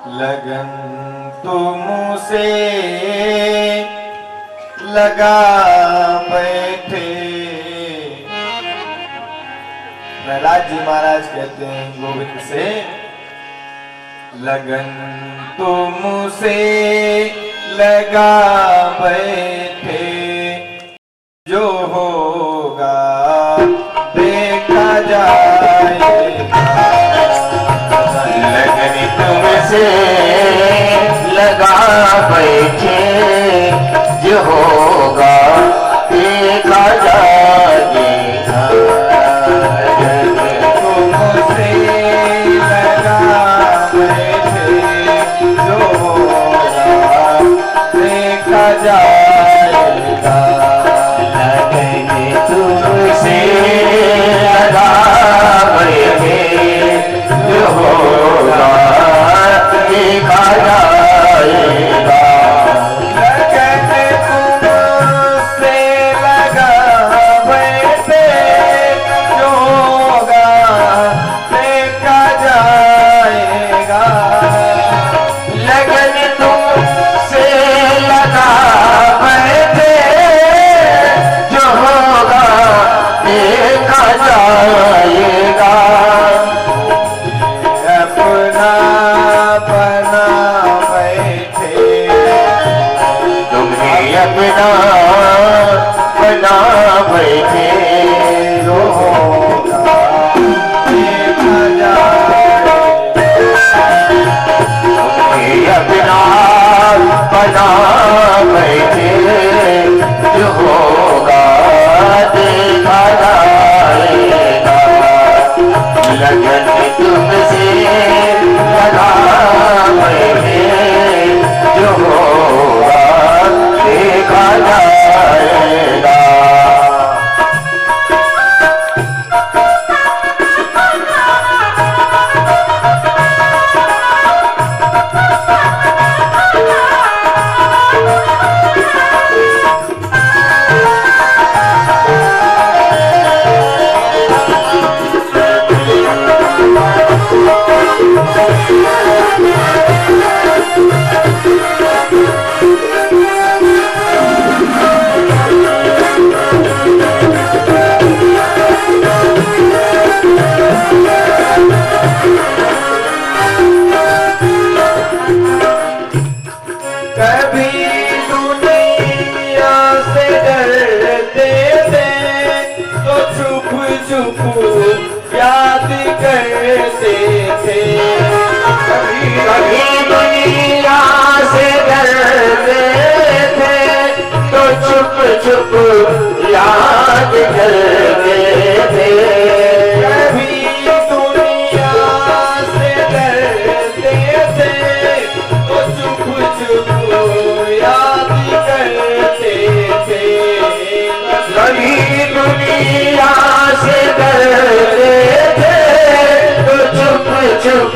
लगन तो मुँह से लगा बैठे। प्रहलाद जी महाराज कहते हैं गोविंद से, लगन तो मुँह से लगा बैठे, जो होगा देखा जाएगा। लगन तुमसे लगा बैठे, जो होगा देखा जाएगा। लगन तुमसे लगा बैठे, जो होगा देखा जाएगा। लगन तुमसे लगा बैठे, जो होगा देखा जाएगा। लगन तुमसे लगा बैठे, जो होगा देखा जाएगा। लगन तुमसे लगा बैठे, जो होगा देखा जाएगा। अपना बना बैठे, तुम्हें अपना बना बैठे, जो होगा देखा जाएगा। तुम्हें अपना बना बैठे, जो होगा देखा जाएगा। लगन तुमसे लगा बैठे, जो होगा देखा जाएगा। कभी दुनिया से डरते थे, तो छुप छुप याद करते थे। कभी दुनिया से डरते थे, तो छुप छुप याद करते थे। कभी दुनिया से डरते थे, तो छुप छुप याद करते थे। कभी दुनिया से डरते थे, तो छुप छुप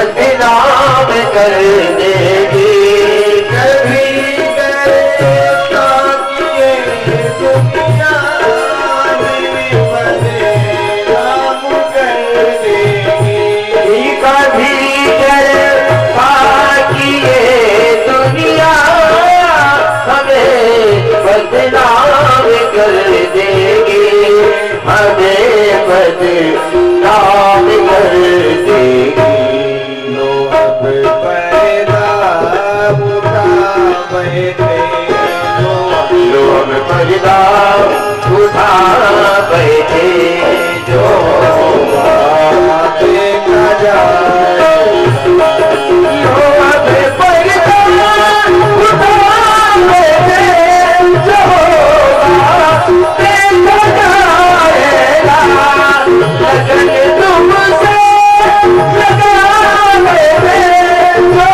बदनाम कर देगी। कभी करता किए दुनिया में बदनाम कर देगी। कभी करता किए दुनिया हमें बदनाम कर देगी, हमें बदनाम कर देगी। पैदा उठा बैठे लोग पर्दा उठा बैठे जो देखा जाए। लोग पर्दा उठा बैठे जो देखा जाएगा। लगन तुमसे लगा बैठे जो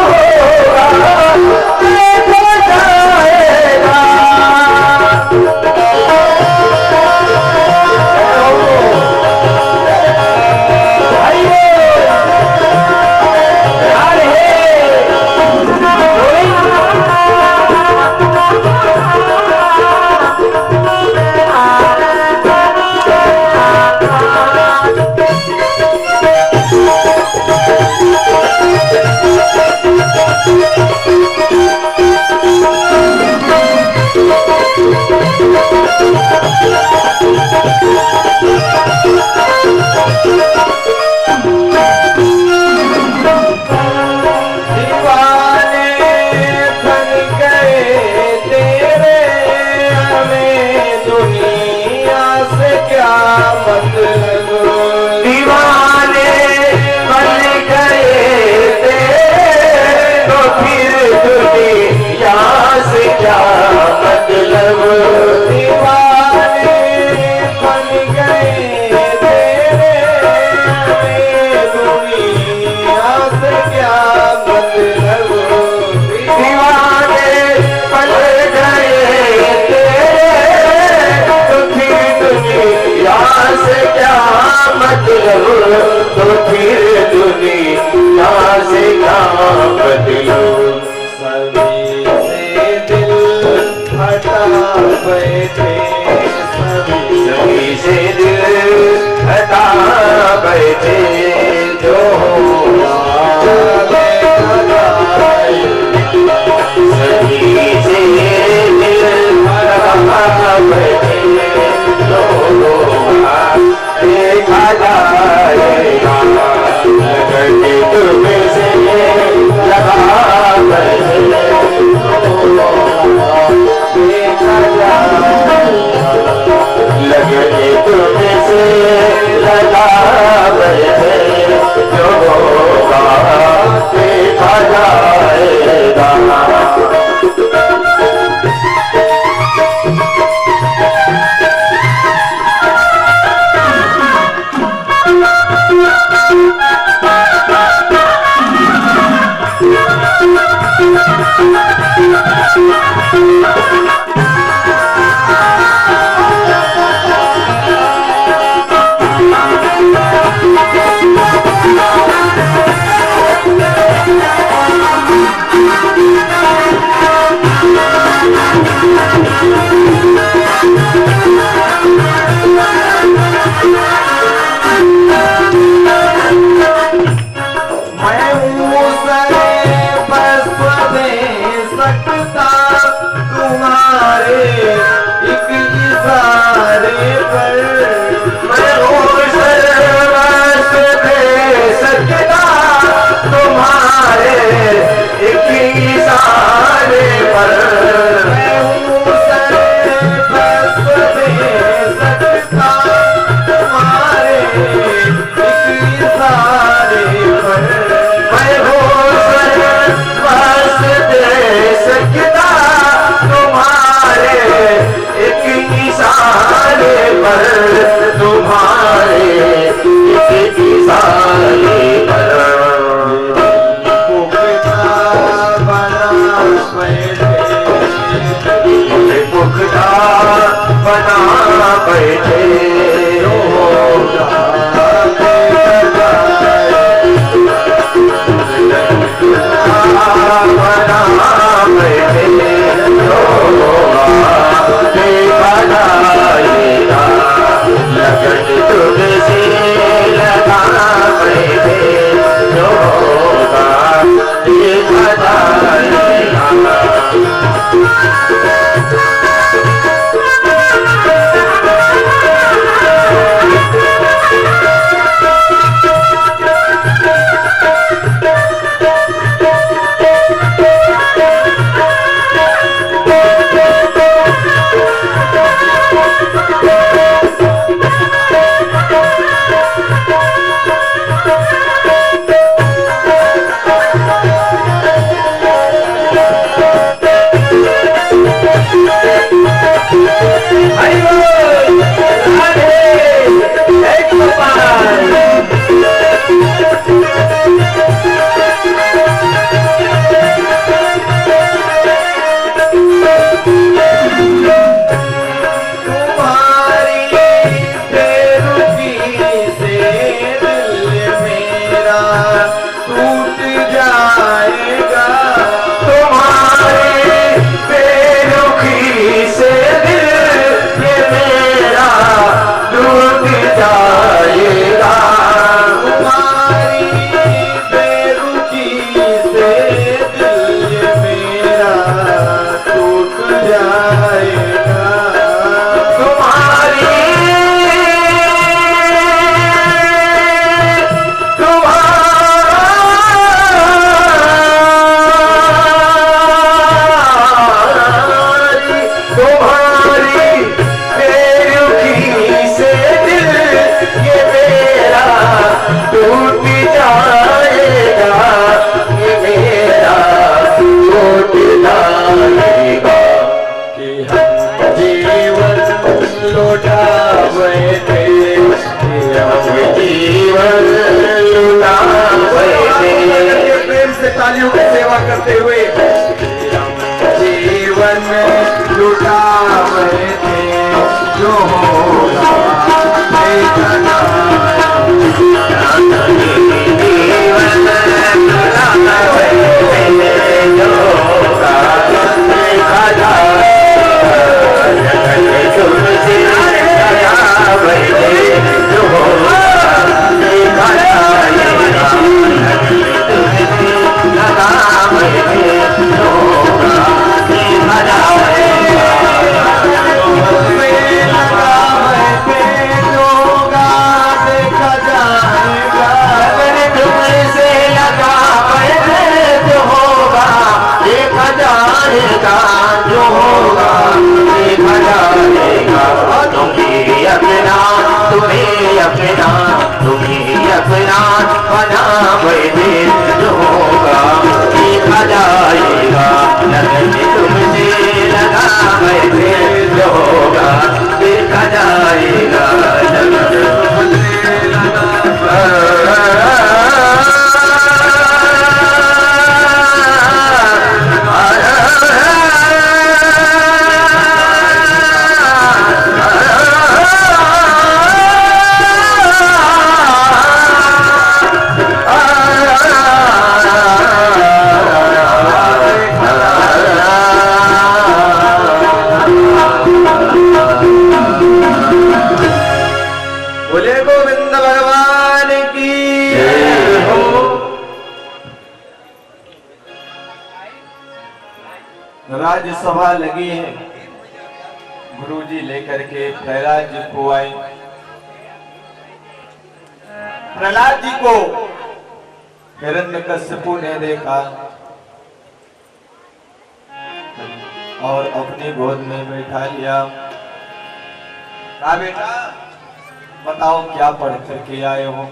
देखा जाएगा। दीवाने बन गए तेरे, हमें दुनिया से क्या मतलब। दीवाने बन गए थे तो फिर दुनिया से क्या मतलब। दीवाने बन गए तेरे, हमें दुनिया से क्या मतलब। दीवाने बन गए थे तो फिर दुनिया से क्या मतलब। तो फिर दुनिया से क्या मतलब। सभी से दिल हटा बैठे, सभी से दिल हटा बैठे जो देखा जाए। सभी से दिल हटा बैठे जो देखा जाएगा। लगन तुमसे लगा बैठे देखा जाए। लगन तुमसे लगा बैठे जो होगा देखा जाएगा। तुमसे लगा बैठे जो होगा देखा जाएगा। तालियों की सेवा करते हुए जीवन लुटा रहे थे जो होगा देखना। जीवन लुटा रहे थे जो होगा देखा जाएगा। तुमसे लगा बैठे जो होगा देखा जाएगा। राज्यसभा लगी है, गुरुजी लेकर के प्रहलाद जी को आए। प्रहलाद जी को हिरण्यकश्यपु ने देखा और अपनी गोद में बैठा लिया। कहा बेटा बताओ क्या पढ़ करके आए हो?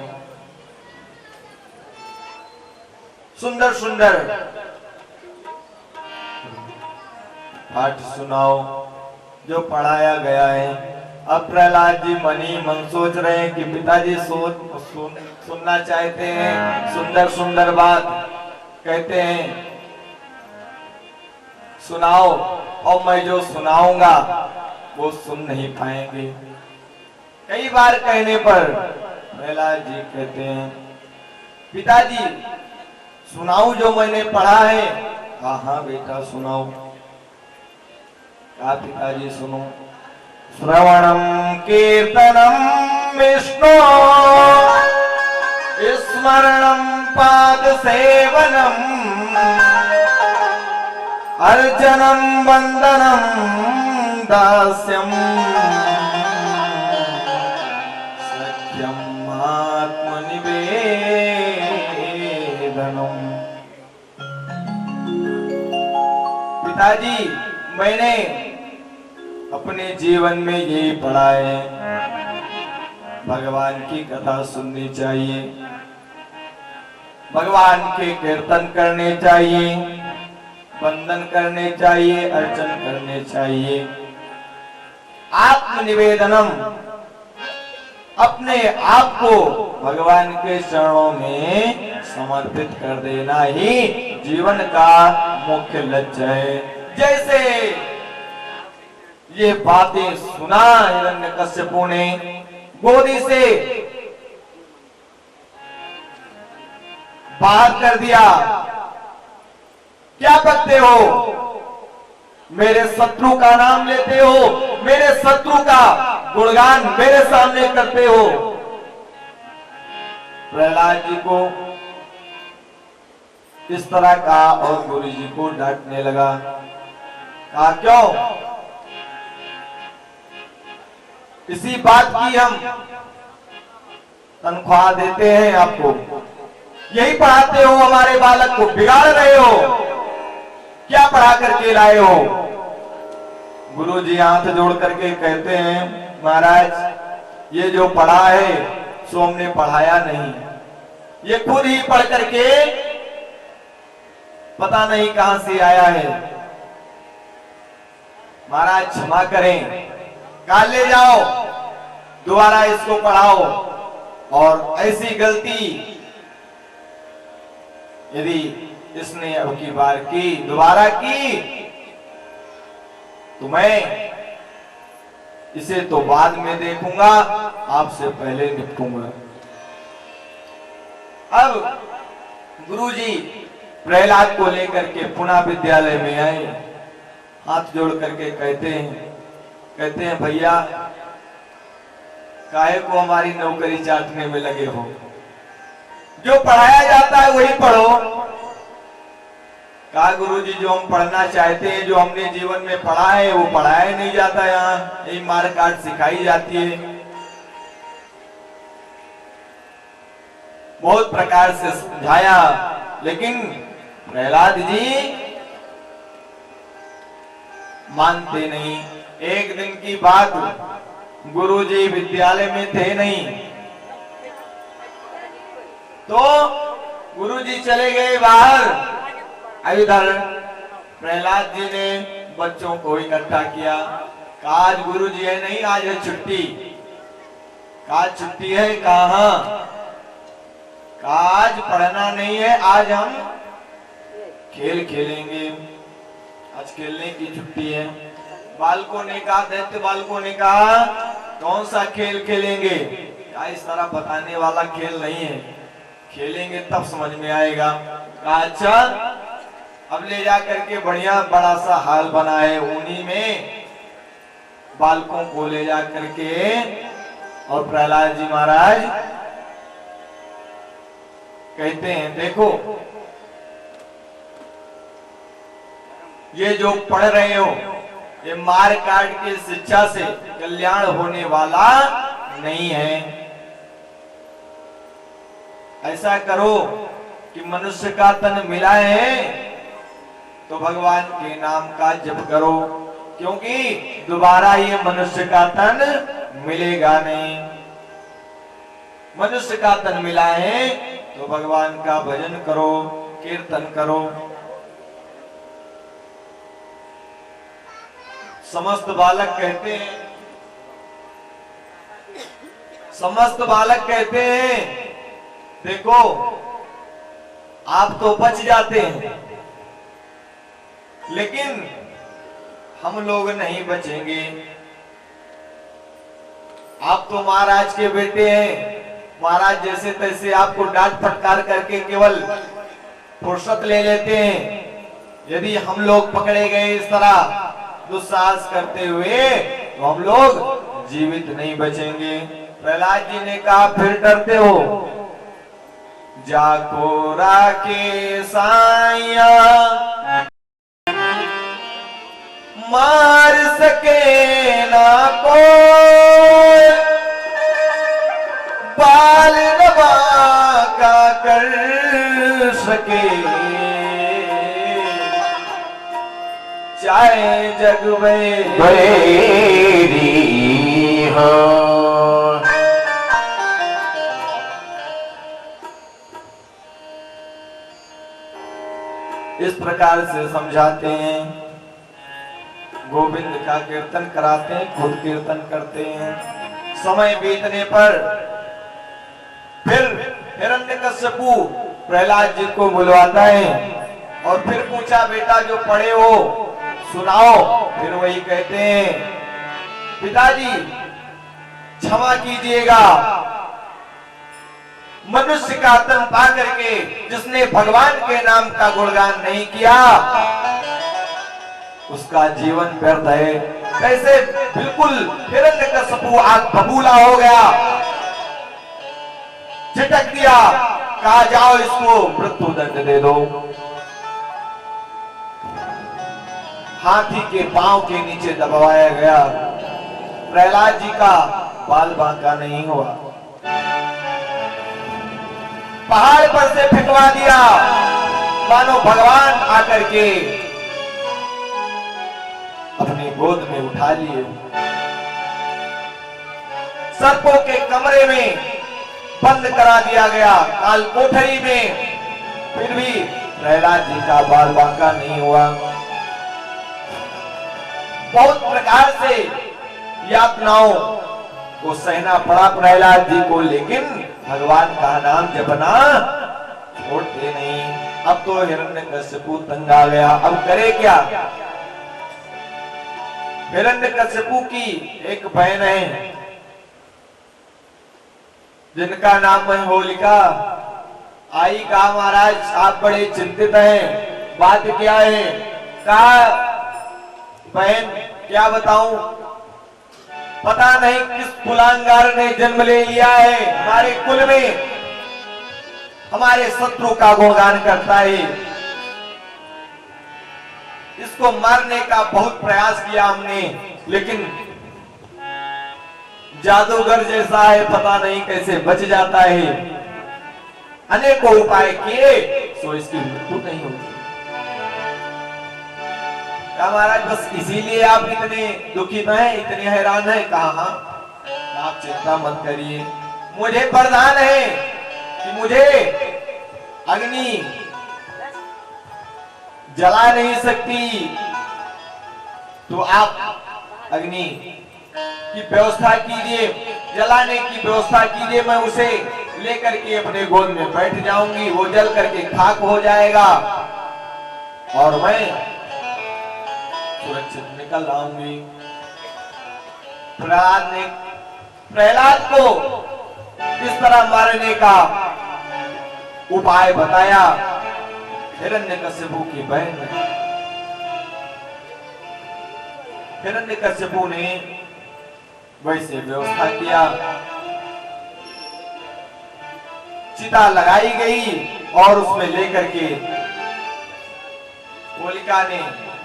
सुंदर सुंदर पाठ सुनाओ जो पढ़ाया गया है। अब प्रहलाद जी मनी मन सोच रहे हैं कि पिताजी सुनना चाहते हैं, सुंदर सुंदर बात कहते हैं सुनाओ, और मैं जो सुनाऊंगा वो सुन नहीं पाएंगे। कई बार कहने पर प्रहलाद जी कहते हैं पिताजी सुनाऊं जो मैंने पढ़ा है? हाँ बेटा सुनाओ। कहा पिताजी सुनो। श्रवणम कीर्तनम विष्णु स्मरणं पाद सेवनम अर्चनं वंदनं दास्यम सख्यम आत्मनिवेदनम। पिताजी, मैंने अपने जीवन में यही पढ़ा है, भगवान की कथा सुननी चाहिए, भगवान के कीर्तन करने चाहिए, वंदन करने चाहिए, अर्चन करने चाहिए। आत्मनिवेदनम, अपने आप को भगवान के चरणों में समर्पित कर देना ही जीवन का मुख्य लक्ष्य है। जैसे ये बातें सुना हिरण्यकश्यपु ने, गोदी से बाहर कर दिया। क्या करते हो? मेरे शत्रु का नाम लेते हो, मेरे शत्रु का गुणगान मेरे सामने करते हो। प्रहलाद जी को इस तरह का और गुरु जी को डांटने लगा। कहा क्यों? इसी बात की हम तनख्वाह देते हैं आपको, यही पढ़ाते हो, हमारे बालक को बिगाड़ रहे हो, क्या पढ़ा करके लाए हो? गुरु जी हाथ जोड़ करके कहते हैं, महाराज ये जो पढ़ा है सो हमने पढ़ाया नहीं, ये खुद ही पढ़ करके पता नहीं कहां से आया है। महाराज क्षमा करें, काल ले जाओ, दोबारा इसको पढ़ाओ, और ऐसी गलती यदि इसने अब की बार की, दोबारा की, तो मैं इसे तो बाद में देखूंगा, आपसे पहले निपटूंगा। अब गुरुजी प्रहलाद को लेकर के पुनः विद्यालय में आए, हाथ जोड़ करके कहते हैं भैया काहे को हमारी नौकरी चाटने में लगे हो? जो पढ़ाया जाता है वही पढ़ो। कहा गुरुजी जो हम पढ़ना चाहते हैं, जो हमने जीवन में पढ़ा है वो पढ़ाया नहीं जाता, यहाँ यही मार काट सिखाई जाती है। बहुत प्रकार से समझाया, लेकिन प्रहलाद जी मानते नहीं। एक दिन की बात, गुरुजी विद्यालय में थे नहीं, तो गुरुजी चले गए बाहर। इधर प्रहलाद जी ने बच्चों को इकट्ठा किया। आज गुरुजी है नहीं, आज है छुट्टी। आज छुट्टी है, कहाँ? आज पढ़ना नहीं है, आज हम खेल खेलेंगे, आज खेलने की छुट्टी है। बालकों ने कहा, दैत्य बालकों ने कहा कौन सा खेल खेलेंगे? क्या इस तरह बताने वाला खेल नहीं है, खेलेंगे तब समझ में आएगा। कहा अच्छा, अब ले जा करके बढ़िया बड़ा सा हाल बना है, उन्हीं में बालकों को ले जा करके, और प्रहलाद जी महाराज कहते हैं देखो ये जो पढ़ रहे हो ये मार काट की शिक्षा से कल्याण होने वाला नहीं है। ऐसा करो कि मनुष्य का तन मिला है तो भगवान के नाम का जप करो, क्योंकि दोबारा ये मनुष्य का तन मिलेगा नहीं। मनुष्य का तन मिला है तो भगवान का भजन करो, कीर्तन करो। समस्त बालक कहते हैं, समस्त बालक कहते हैं देखो आप तो बच जाते हैं, लेकिन हम लोग नहीं बचेंगे। आप तो महाराज के बेटे हैं, महाराज जैसे तैसे आपको डांट फटकार करके केवल फुर्सत ले लेते हैं। यदि हम लोग पकड़े गए इस तरह दुस्साहस करते हुए तो हम लोग जीवित नहीं बचेंगे। प्रहलाद जी ने कहा फिर डरते हो? जाको राके साया मार सके ना कोई, बाल नवा का कर सके, चाहे जग में बैरी हो। इस प्रकार से समझाते हैं, गोविंद का कीर्तन कराते हैं, खुद कीर्तन करते हैं। समय बीतने पर फिर हिरण्यकश्यपु प्रहलाद जी को बुलवाता है और फिर पूछा, बेटा जो पढ़े हो सुनाओ। फिर वही कहते हैं, पिताजी क्षमा कीजिएगा, मनुष्य का तन पा करके जिसने भगवान के नाम का गुणगान नहीं किया उसका जीवन व्यर्थ है। कैसे बिल्कुल हिरण्यकश्यपु आग बबूला हो गया, झिटक दिया, कहा जाओ इसको मृत्यु दंड दे दो। हाथी के पांव के नीचे दबाया गया। प्रहलाद जी का बाल बांका नहीं हुआ, पहाड़ पर से फेंकवा दिया, मानो भगवान आकर के अपनी गोद में उठा लिए। सर्पों के कमरे में बंद करा दिया गया, काल कोठरी में, फिर भी प्रहलाद जी का बाल बांका नहीं हुआ। बहुत प्रकार से यातनाओं को सहना पड़ा प्रहलाद जी को, लेकिन भगवान का नाम जपना छोड़ते नहीं। अब तो हिरण्यकश्यपु तंग आ गया, अब करे क्या? हिरण्यकश्यपु की एक बहन है जिनका नाम है होलिका। आई कहा, महाराज आप बड़े चिंतित हैं, बात क्या है? कहा, बहन क्या बताऊं, पता नहीं किस कुलांगार ने जन्म ले लिया है हमारे कुल में, हमारे शत्रु का गुणगान करता है। इसको मारने का बहुत प्रयास किया हमने, लेकिन जादूगर जैसा है, पता नहीं कैसे बच जाता है। अनेकों उपाय किए तो इसकी मृत्यु नहीं होती। क्या महाराज बस इसीलिए आप इतने दुखित हैं, इतने हैरान हैं? कहा हाँ, आप चिंता मत करिए, मुझे वरदान है कि मुझे अग्नि जला नहीं सकती, तो आप अग्नि की व्यवस्था कीजिए, जलाने की व्यवस्था कीजिए, मैं उसे लेकर के अपने गोद में बैठ जाऊंगी, वो जल करके खाक हो जाएगा और मैं सुरक्षित निकल आऊंगी। प्रहलाद को किस तरह मारने का उपाय बताया हिरण्यकश्यपु की बहन ने। हिरण्यकश्यपु ने वैसे व्यवस्था किया, चिता लगाई गई और उसमें लेकर के होलिका ने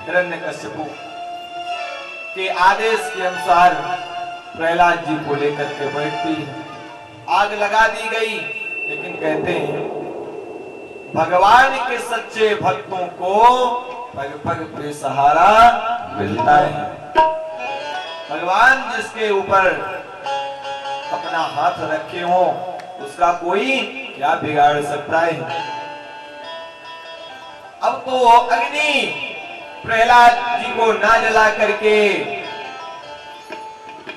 हिरण्यकश्यपु के आदेश के अनुसार प्रहलाद जी को लेकर के बैठती, आग लगा दी गई। लेकिन कहते हैं भगवान के सच्चे भक्तों को पग पग पे सहारा मिलता है। भगवान जिसके ऊपर अपना हाथ रखे हो उसका कोई क्या बिगाड़ सकता है। अब तो अग्नि प्रहलाद जी को ना जला करके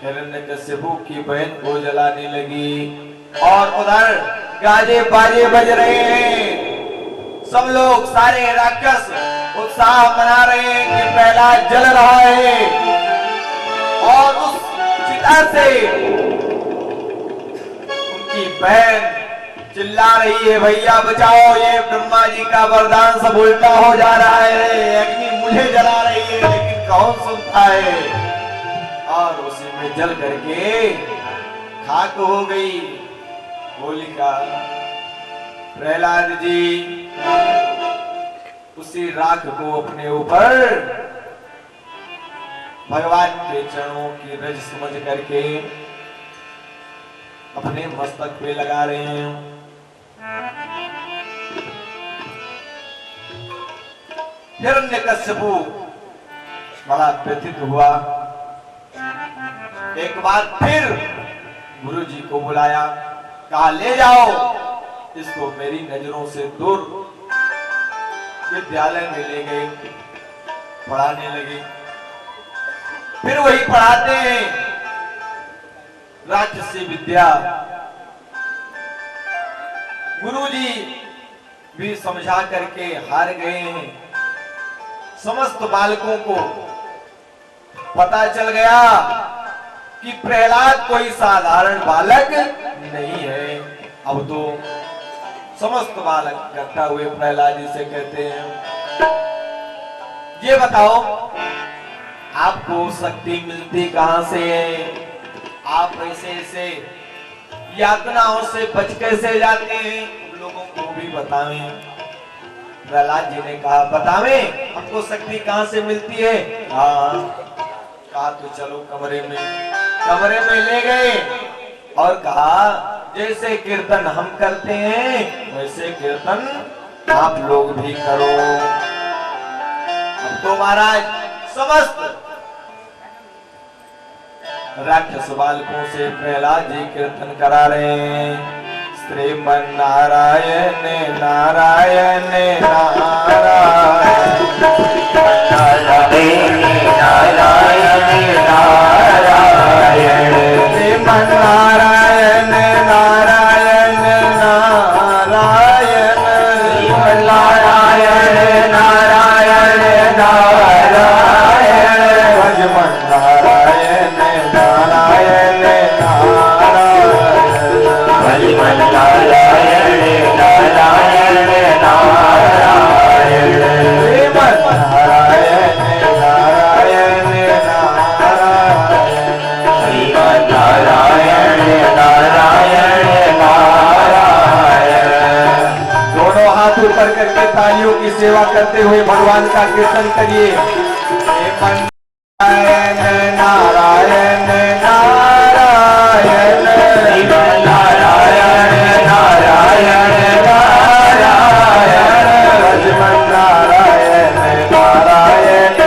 हिरण्यकश्यपु की बहन को जलाने लगी और उधर गाजे बाजे बज रहे हैं। सब लोग, सारे राक्षस उत्साह मना रहे हैं कि प्रहलाद जल रहा है और उस चिता से उनकी बहन चिल्ला रही है, भैया बचाओ, ये ब्रह्मा जी का वरदान सब उल्टा हो जा रहा है, अग्नि मुझे जला रही है लेकिन कौन सुनता है। और उसी में जल करके खाक हो गई होलिका। प्रहलाद जी उसी राख को अपने ऊपर भगवान के चरणों की रज समझ करके अपने मस्तक पे लगा रहे हैं। हिरण्यकश्यपु बड़ा व्यथित हुआ। एक बार फिर गुरु जी को बुलाया, कहा ले जाओ इसको मेरी नजरों से दूर। विद्यालय में ले गए, पढ़ाने लगे। फिर वही पढ़ाते हैं राजसी विद्या। गुरुजी भी समझा करके हार गए हैं। समस्त बालकों को पता चल गया कि प्रहलाद कोई साधारण बालक नहीं है। अब तो समस्त बालक इकट्ठा हुए प्रहलाद जी से कहते हैं, ये बताओ आपको शक्ति मिलती कहां से है? आप ऐसे ऐसे यातनाओं से बच कैसे जाते हैं? हम लोगों को भी बतावें। प्रहलाद जी ने कहा बतावें हमको शक्ति कहां से मिलती है? हाँ। कहा तो चलो कमरे में ले गए और कहा जैसे कीर्तन हम करते हैं वैसे कीर्तन आप लोग भी करो। अब तो महाराज समस्त राक्षस बालकों से प्रहलाद जी कीर्तन करा रहे हैं। श्रीमन नारायण नारायण नारायण नारायण नारायण नारायण श्रीमन नारायण नारायण नारायण श्रीमन नारायण नारायण नारायण भजमन नारायण नारायण नारायण भजमन नारायण नारायण नारायण श्रीमन नारायण नारायण नारायण श्रीमन नारायण नारायण नारायण। दोनों हाथ ऊपर करके तालियों की सेवा करते हुए भगवान का कीर्तन करिए। श्रीमन नारायण नारायण नारायण श्रीमन नारायण नारायण नारायण भजमन नारायण नारायण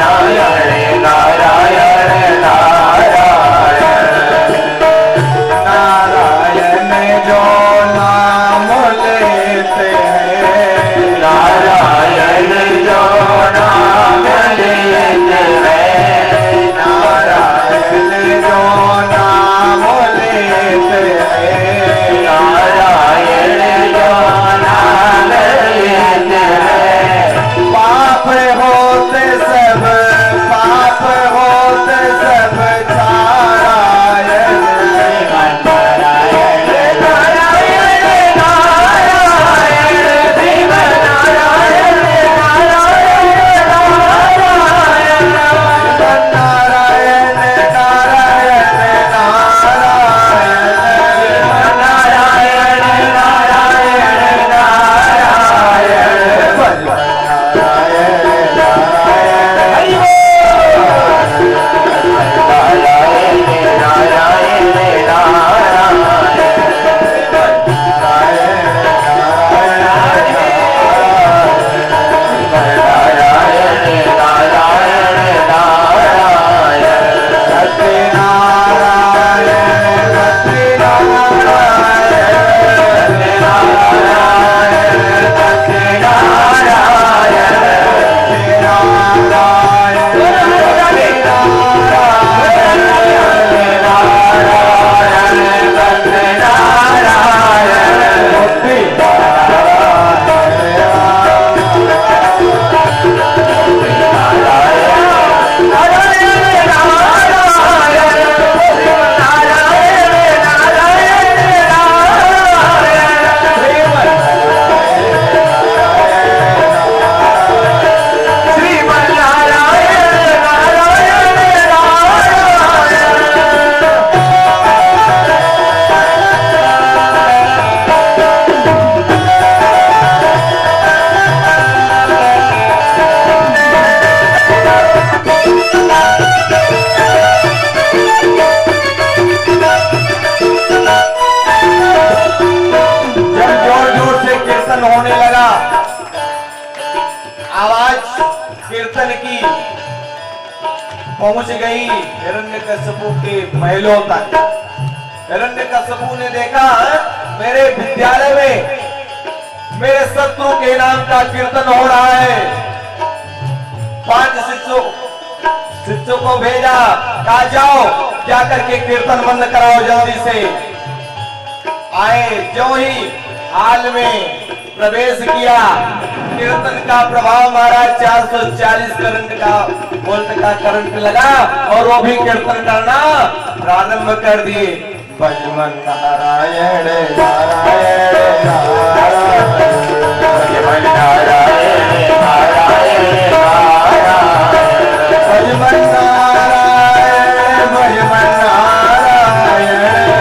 नारायण नारायण नारायण नारायण नारायण जो नाम लेते हैं पहुंच गई हिरण्यकश्यपु के महलों तक। हिरण्यकश्यपु ने देखा मेरे विद्यालय में मेरे शत्रु के नाम का कीर्तन हो रहा है। 5 शिष्यों को भेजा, कहा जाओ क्या करके कीर्तन बंद कराओ जल्दी से। आए, जो ही हाल में प्रवेश किया, कीर्तन का प्रभाव मारा। 440 करंट का वोल्ट का करंट लगा और वो भी कीर्तन करना प्रारंभ कर दिए। भजमन नारायण नारायण नारायण, भजमन नारायण नारायण नारायण, भजमन नारायण भजमन नारायण,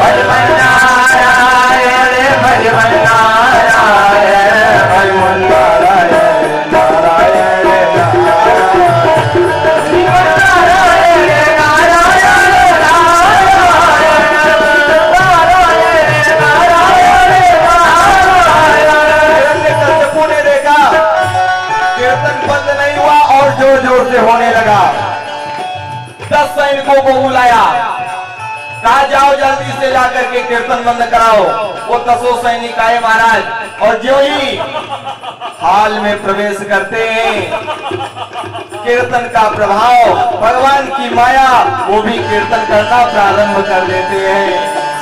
भजमन नारायण भजमन नारायण, भजमन नारायण नारायण हिरण्यकश्यपु ने देखा कीर्तन बंद नहीं हुआ और जोर जोर से होने लगा। 10 सैनिकों को बुलाया, कहा जाओ जल्दी से जाकर के कीर्तन बंद कराओ। वो 10 सैनिक आए महाराज, और जो ही हाल में प्रवेश करते हैं, कीर्तन का प्रभाव, भगवान की माया, वो भी कीर्तन करना प्रारंभ कर देते हैं।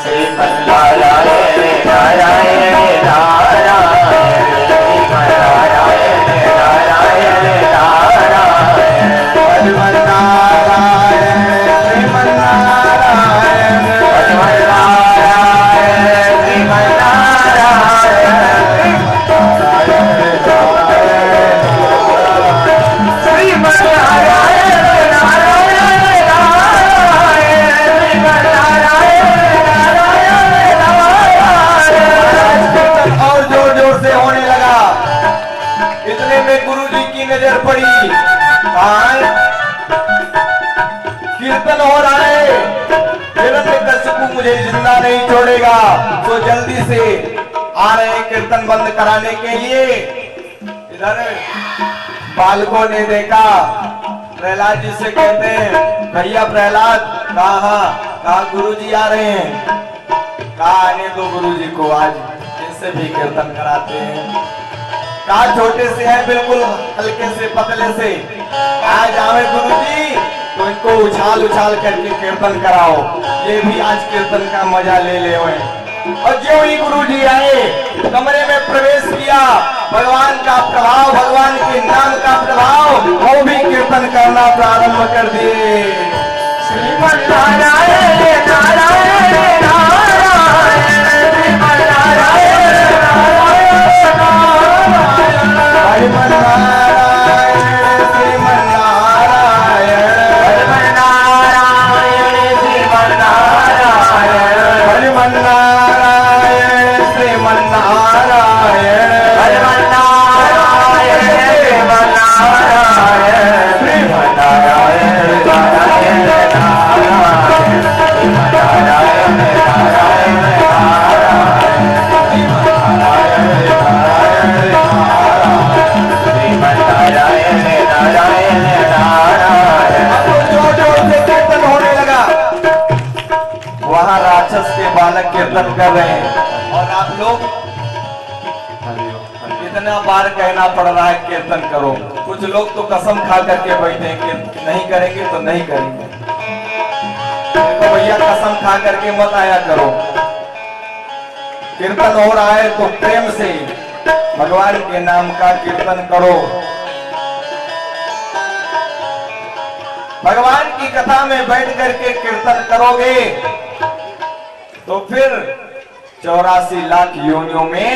श्रीमन नारायण नारायण नारायण, श्रीमन नारायण नारायण नारायण, भजमन नारायण श्रीमन नारायण, भजमन नारायण श्रीमन नारायण, श्रीमन नारायण नारायण नारायण, श्रीमन नारायण नारायण नारायण। कीर्तन और जोर जोर से होने लगा। इतने में गुरुजी की नजर पड़ी। कीर्तन हो रहा है, हिरण्यकश्यपु मुझे जिंदा नहीं छोड़ेगा, तो जल्दी से आ रहे हैं कीर्तन बंद कराने के लिए। इधर बालकों ने देखा, प्रहलाद जी से कहते हैं, भैया प्रहलाद कहा गुरुजी आ रहे हैं। कहा आने दो गुरुजी को, आज इनसे भी कीर्तन कराते हैं। कहा छोटे से हैं, बिल्कुल हल्के से पतले से, आज आवे गुरुजी तो इनको उछाल उछाल करके कीर्तन कराओ, ये भी आज कीर्तन का मजा ले ले। और जो ही गुरुजी आए, कमरे में प्रवेश किया, भगवान का प्रभाव, भगवान के नाम का प्रभाव, वो भी कीर्तन करना प्रारंभ कर दिए। श्रीमन नारायण नारायण नारायण, श्रीमन नारायण नारायण नारायण, भजमन नारायण श्रीमन नारायण, भजमन नारायण श्रीमन नारायण, भजमन नारायण श्रीमन नारायण, भजमन नारायण श्रीमन नारायण, श्रीमन नारायण नारायण नारायण, श्रीमन नारायण नारायण श्रीमन नारायण नारायण नारायण। अब जोर जोर से कीर्तन होने लगा। वहां राक्षस के बालक कीर्तन कर रहे हैं और आप लोग इतना बार कहना पड़ रहा है कीर्तन करो। कुछ लोग तो कसम खा करके बैठे हैं कि नहीं करेंगे तो नहीं करेंगे। देखो भैया, कसम खा करके मत आया करो। कीर्तन हो रहा है तो प्रेम से भगवान के नाम का कीर्तन करो। भगवान की कथा में बैठ करके कीर्तन करोगे तो फिर 84 लाख योनियों में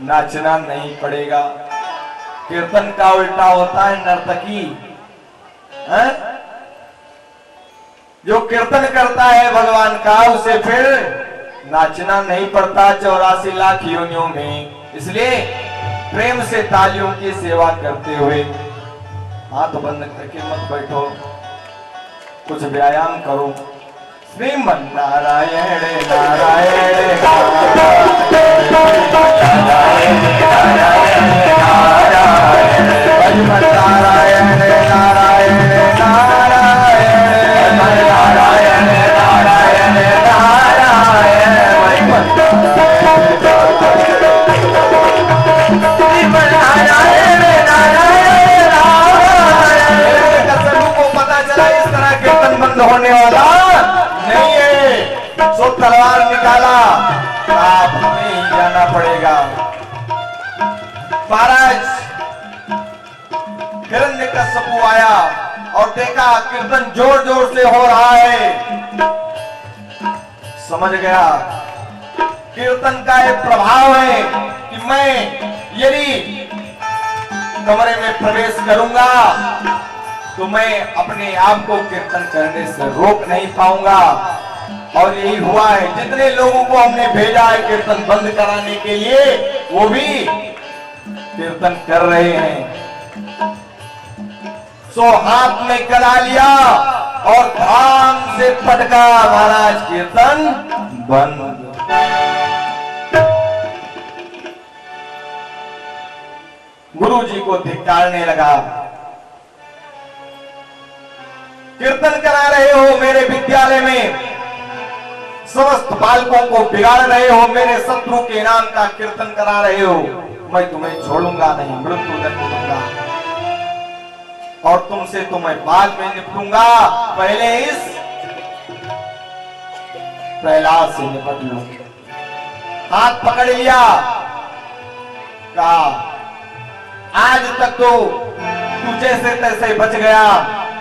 नाचना नहीं पड़ेगा। कीर्तन का उल्टा होता है नर्तकी। जो कीर्तन करता है भगवान का, उसे फिर नाचना नहीं पड़ता 84 लाख योनियों में। इसलिए प्रेम से तालियों की सेवा करते हुए हाथ बंद करके मत बैठो, कुछ व्यायाम करो। श्रीमन नारायण नारायण भजमन नारायण नारायण नारायण, सो तलवार निकाला, आप हमें ही जाना पड़ेगा। महाराज हिरण्यकश्यप आया और देखा कीर्तन जोर जोर से हो रहा है, समझ गया कीर्तन का एक प्रभाव है कि मैं यदि कमरे में प्रवेश करूंगा तो मैं अपने आप को कीर्तन करने से रोक नहीं पाऊंगा। और यही हुआ है, जितने लोगों को हमने भेजा है कीर्तन बंद कराने के लिए, वो भी कीर्तन कर रहे हैं। सो हाथ में कला लिया और धाम से पटका, महाराज कीर्तन बंद। गुरु जी को धिक्कारने लगा, कीर्तन करा रहे हो मेरे विद्यालय में, समस्त बालकों को बिगाड़ रहे हो, मेरे शत्रु के नाम का कीर्तन करा रहे हो, मैं तुम्हें छोड़ूंगा नहीं, मृत्यु दंड दूंगा और तुमसे तो मैं बाद में निपटूंगा, पहले इस प्रहलाद से निपट लो। हाथ पकड़ लिया, कहा आज तक तो तू जैसे तैसे बच गया,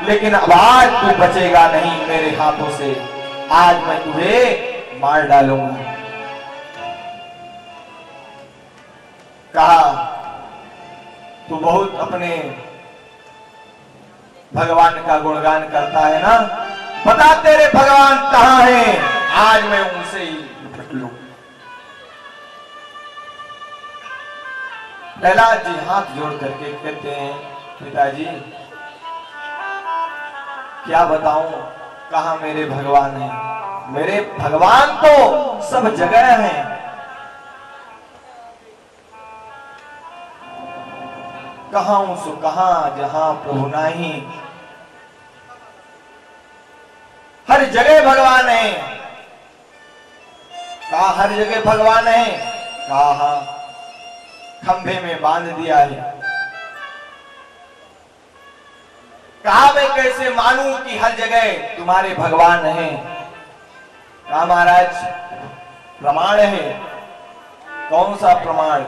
लेकिन अब आज तू बचेगा नहीं मेरे हाथों से, आज मैं तुझे मार डालूंगा। कहा तू बहुत अपने भगवान का गुणगान करता है ना, बता तेरे भगवान कहां हैं, आज मैं उनसे ही निपट लूं। प्रहलाद जी हाथ जोड़ करके कहते हैं, पिताजी क्या बताऊं कहां मेरे भगवान हैं, मेरे भगवान तो सब जगह हैं, कहां सो कहां जहां प्रभु नहीं, हर जगह भगवान है। कहा हर जगह भगवान है, कहा खंभे में बांध दिया है। कहा मैं कैसे मानूं कि हर जगह तुम्हारे भगवान हैं। कहा महाराज प्रमाण है। कौन सा प्रमाण?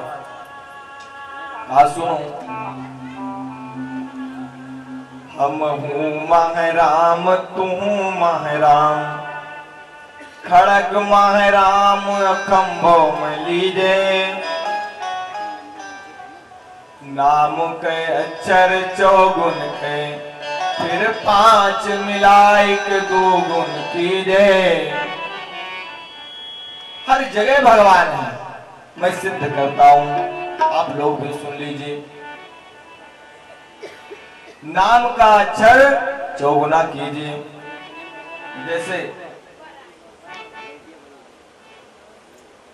कहा सुनो, हम हूं महराम तू महराम, खड़ग महराम खंभों में लीजे, नाम के अक्षर चौगुन के, फिर 5 मिलाई के 2 गुण कीजे। हर जगह भगवान है, मैं सिद्ध करता हूं, आप लोग भी सुन लीजिए। नाम का अक्षर चौगुना कीजिए। जैसे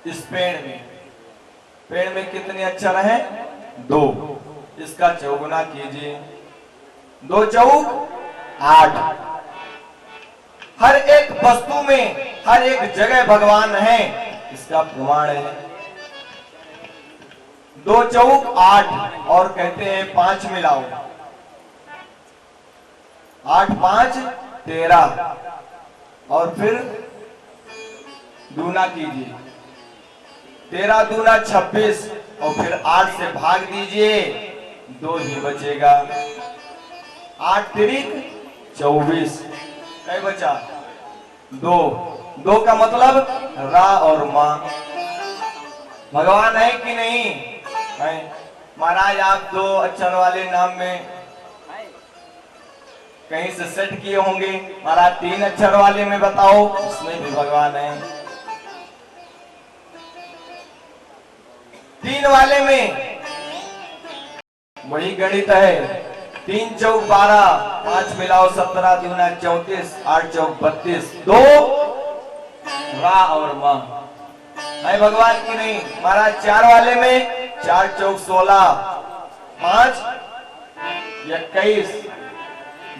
इस पेड़ में कितने अक्षर हैं? 2, इसका चौगुना कीजिए। 2 चौक 8। हर एक वस्तु में हर एक जगह भगवान है, इसका प्रमाण है। 2 चौक 8 और कहते हैं 5 मिलाओ, 8 5 13 और फिर दूना कीजिए, 13 दूना 26 और फिर 8 से भाग दीजिए, 2 ही बचेगा। 8 तिरिक 24, कई बचा? 2। 2 का मतलब रा और मां। भगवान है कि नहीं है? महाराज आप 2 अक्षर वाले नाम में कहीं से सेट किए होंगे, महाराज 3 अक्षर वाले में बताओ, उसमें भी भगवान है। 3 वाले में वही गणित है, 3 चौक 12, 5 मिलाओ 17, दूना 34, 8 चौक 32, 2 रा और मां। है भगवान की नहीं? महाराज 4 वाले में 4 चौक 16, 5 21,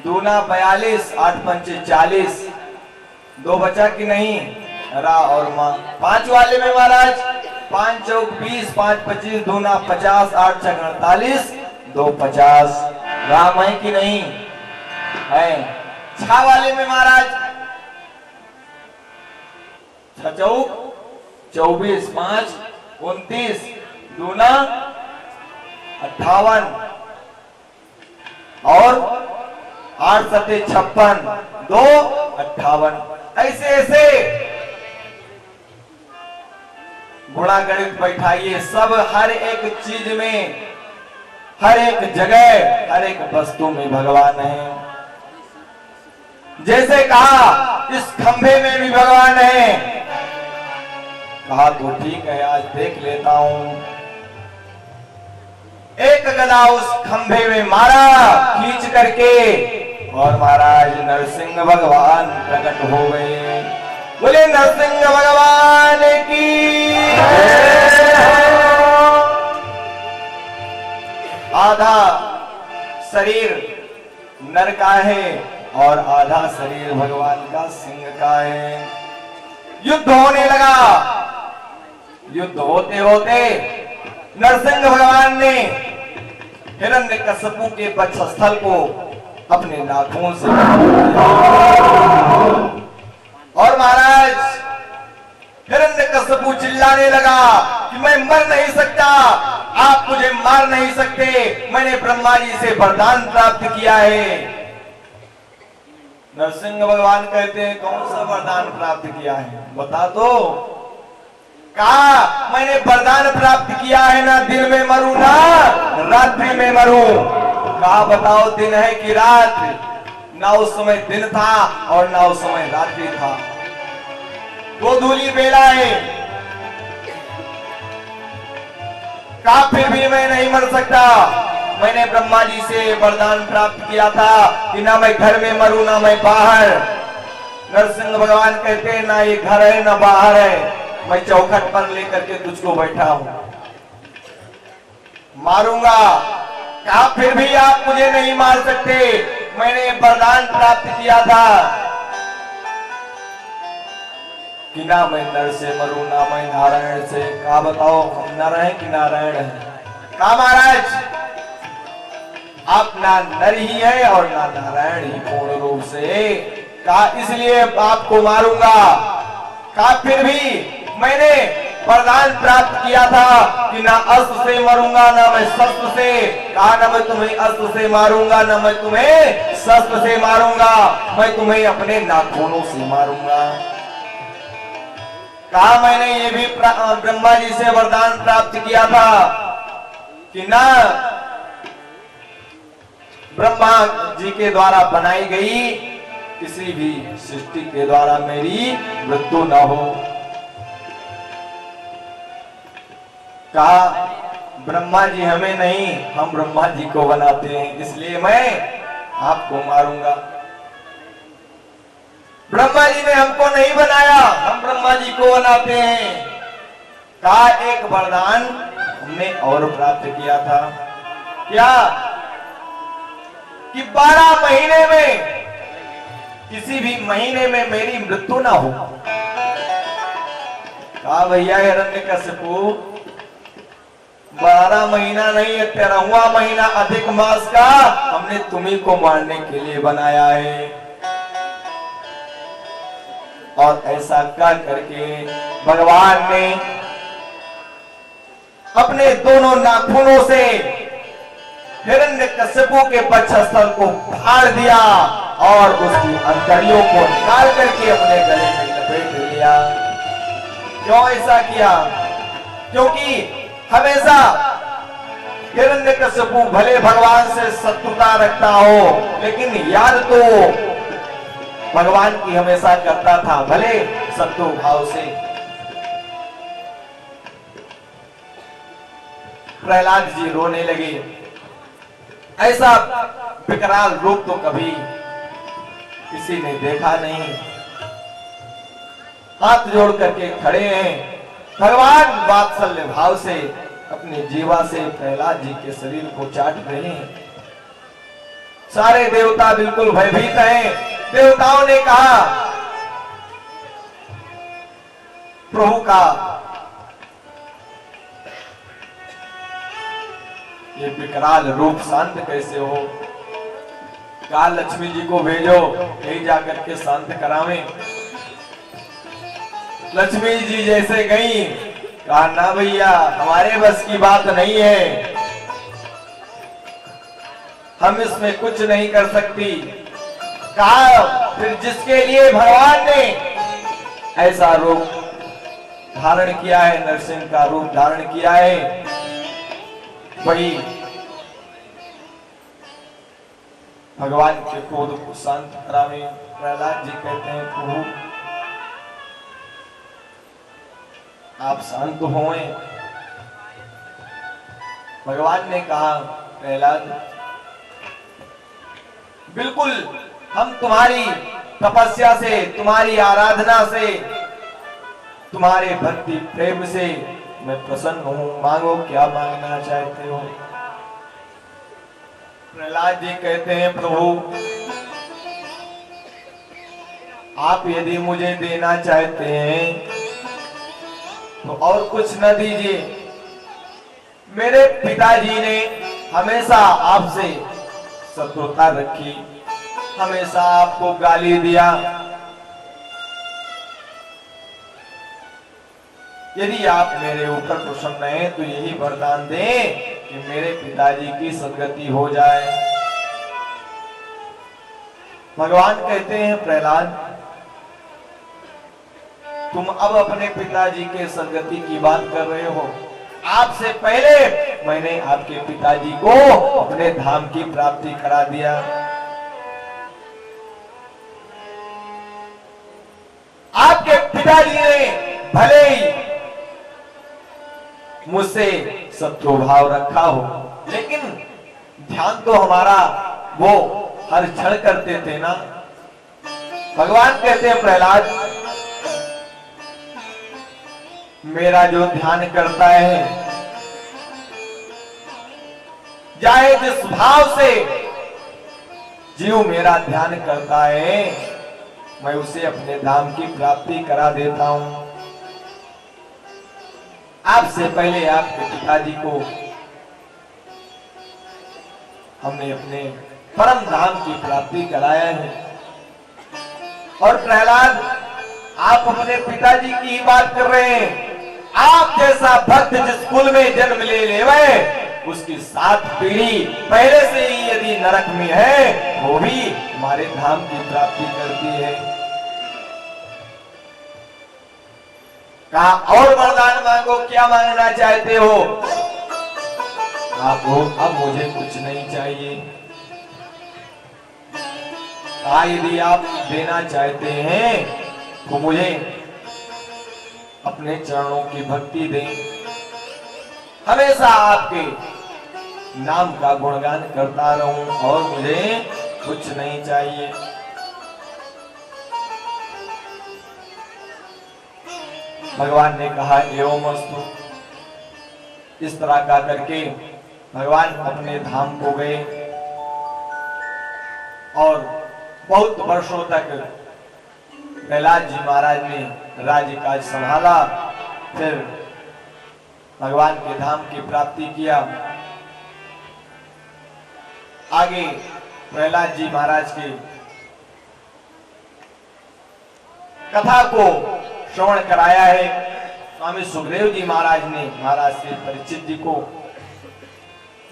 दूना 42, 8 पंचे 40, 2 बचा कि नहीं? रा और मां। 5 वाले में महाराज 5 चौक 20, 5 25, दूना 50, 8 छक 48, 2 50। राम है कि नहीं है? 6 वाले में महाराज छचौक 24, 5 29, दूना 58 और 8 सते 56, 2 58। ऐसे ऐसे गुणा गणित बैठाइए। सब हर एक चीज में, हर एक जगह, हर एक वस्तु में भगवान है। जैसे कहा इस खंभे में भी भगवान है, कहा तो ठीक है आज देख लेता हूं। एक गदा उस खंभे में मारा खींच करके और महाराज नरसिंह भगवान प्रकट हो गए। बोले नरसिंह भगवान की। आधा शरीर नर का है और आधा शरीर भगवान का सिंह का है। युद्ध होने लगा। युद्ध होते होते नरसिंह भगवान ने हिरण्यकश्यप के वक्षस्थल को अपने नाखून से और महाराज हिरण्यकश्यप चिल्लाने लगा कि मैं मर नहीं सकता, आप मुझे मार नहीं सकते, मैंने ब्रह्मा जी से वरदान प्राप्त किया है। नरसिंह भगवान कहते हैं कौन सा वरदान प्राप्त किया है बता दो। कहा मैंने वरदान प्राप्त किया है ना दिन में मरूं ना रात्रि में मरूं। कहा बताओ दिन है कि रात? ना उस समय दिन था और ना उस समय रात्रि था, गोधूली बेला है। कहा फिर भी मैं नहीं मर सकता, मैंने ब्रह्मा जी से वरदान प्राप्त किया था कि ना मैं घर में मरूं ना मैं बाहर। नरसिंह भगवान कहते हैं ना ये घर है ना बाहर है, मैं चौखट पर लेकर के तुझको बैठा हूं, मारूंगा। कहा फिर भी आप मुझे नहीं मार सकते, मैंने वरदान प्राप्त किया था कि ना मैं नर से मरूं ना मैं नारायण से। कहा बताओ हम नर हैं कि नारायण हैं? कहा महाराज आप ना नर ही है और ना नारायण ही पूर्ण रूप से। कहा इसलिए आपको मारूंगा। कहा फिर भी मैंने वरदान प्राप्त किया था कि ना अस्त्र से मरूंगा ना मैं शस्त्र से। कहा ना मैं तुम्हें अस्त्र से मारूंगा ना मैं तुम्हें शस्त्र से मारूंगा, मैं तुम्हें अपने नाखूनों से मारूंगा। कहा मैंने ये भी ब्रह्मा जी से वरदान प्राप्त किया था कि ना ब्रह्मा जी के द्वारा बनाई गई किसी भी सृष्टि के द्वारा मेरी मृत्यु न हो। कहा ब्रह्मा जी हमें नहीं, हम ब्रह्मा जी को बनाते हैं, इसलिए मैं आपको मारूंगा। ब्रह्मा जी ने हमको नहीं बनाया, हम ब्रह्मा जी को बनाते हैं। कहा एक वरदान हमने और प्राप्त किया था, क्या? कि 12 महीने में किसी भी महीने में मेरी मृत्यु ना हो। कहा भैया हिरण्यकश्यपु 12 महीना नहीं है, 13वां महीना अधिक मास का हमने तुम्ही को मारने के लिए बनाया है। और ऐसा कर करके भगवान ने अपने दोनों नाखूनों से हिरण्यकश्यप के वक्षस्थल को फाड़ दिया और उसकी अंतड़ियों को निकाल करके अपने गले में लपेट लिया। क्यों ऐसा किया? क्योंकि हमेशा हिरण्यकश्यप भले भगवान से शत्रुता रखता हो लेकिन याद तो भगवान की हमेशा करता था, भले शत्रु भाव से। प्रहलाद जी रोने लगे। ऐसा विकराल रूप तो कभी किसी ने देखा नहीं। हाथ जोड़ करके खड़े हैं भगवान, वात्सल्य भाव से अपने जीवा से प्रहलाद जी के शरीर को चाट रहे हैं। सारे देवता बिल्कुल भयभीत हैं। देवताओं ने कहा प्रभु का ये विकराल रूप शांत कैसे हो? कहा लक्ष्मी जी को भेजो, यही जाकर के शांत करावें। लक्ष्मी जी जैसे गई, कहा ना भैया हमारे बस की बात नहीं है, हम इसमें कुछ नहीं कर सकती। कहा फिर जिसके लिए भगवान ने ऐसा रूप धारण किया है, नरसिंह का रूप धारण किया है, वही भगवान के क्रोध को शांत करावे। प्रहलाद जी कहते हैं प्रभु आप शांत होए। भगवान ने कहा प्रहलाद बिल्कुल हम तुम्हारी तपस्या से, तुम्हारी आराधना से, तुम्हारे भक्ति प्रेम से मैं प्रसन्न हूं, मांगो क्या मांगना चाहते हो। प्रहलाद जी कहते हैं प्रभु आप यदि मुझे देना चाहते हैं तो और कुछ न दीजिए। मेरे पिताजी ने हमेशा आपसे शत्रुता रखी, हमेशा आपको गाली दिया। यदि आप मेरे ऊपर प्रसन्न हैं तो यही वरदान दें कि मेरे पिताजी की सदगति हो जाए। भगवान कहते हैं प्रहलाद तुम अब अपने पिताजी के सदगति की बात कर रहे हो, आपसे पहले मैंने आपके पिताजी को अपने धाम की प्राप्ति करा दिया। आपके पिताजी ने भले ही मुझसे शत्रु भाव रखा हो, लेकिन ध्यान तो हमारा वो हर क्षण करते थे ना। भगवान कहते हैं प्रहलाद मेरा जो ध्यान करता है, चाहे जिस भाव से जीव मेरा ध्यान करता है, मैं उसे अपने धाम की प्राप्ति करा देता हूं। आपसे पहले आपके पिताजी को हमने अपने परम धाम की प्राप्ति कराया है। और प्रहलाद आप अपने पिताजी की ही बात कर रहे हैं। आप जैसा भक्त जिस कुल में जन्म ले लेवे, उसकी 7 पीढ़ी पहले से ही यदि नरक में है, वो भी हमारे धाम की प्राप्ति करती है। कहा और वरदान मांगो, क्या मांगना चाहते हो। आप अब मुझे कुछ नहीं चाहिए। कहा यदि आप देना चाहते हैं तो मुझे अपने चरणों की भक्ति दें, हमेशा आपके नाम का गुणगान करता रहूं और मुझे कुछ नहीं चाहिए। भगवान ने कहा एवं अस्तु। इस तरह का करके भगवान अपने धाम को गए और बहुत वर्षों तक प्रहलाद जी महाराज ने राज्य काज संभाला। फिर भगवान के धाम की प्राप्ति किया। आगे प्रहलाद जी महाराज की कथा को श्रवण कराया है स्वामी सुखदेव जी महाराज ने महाराज श्री परीक्षित जी को।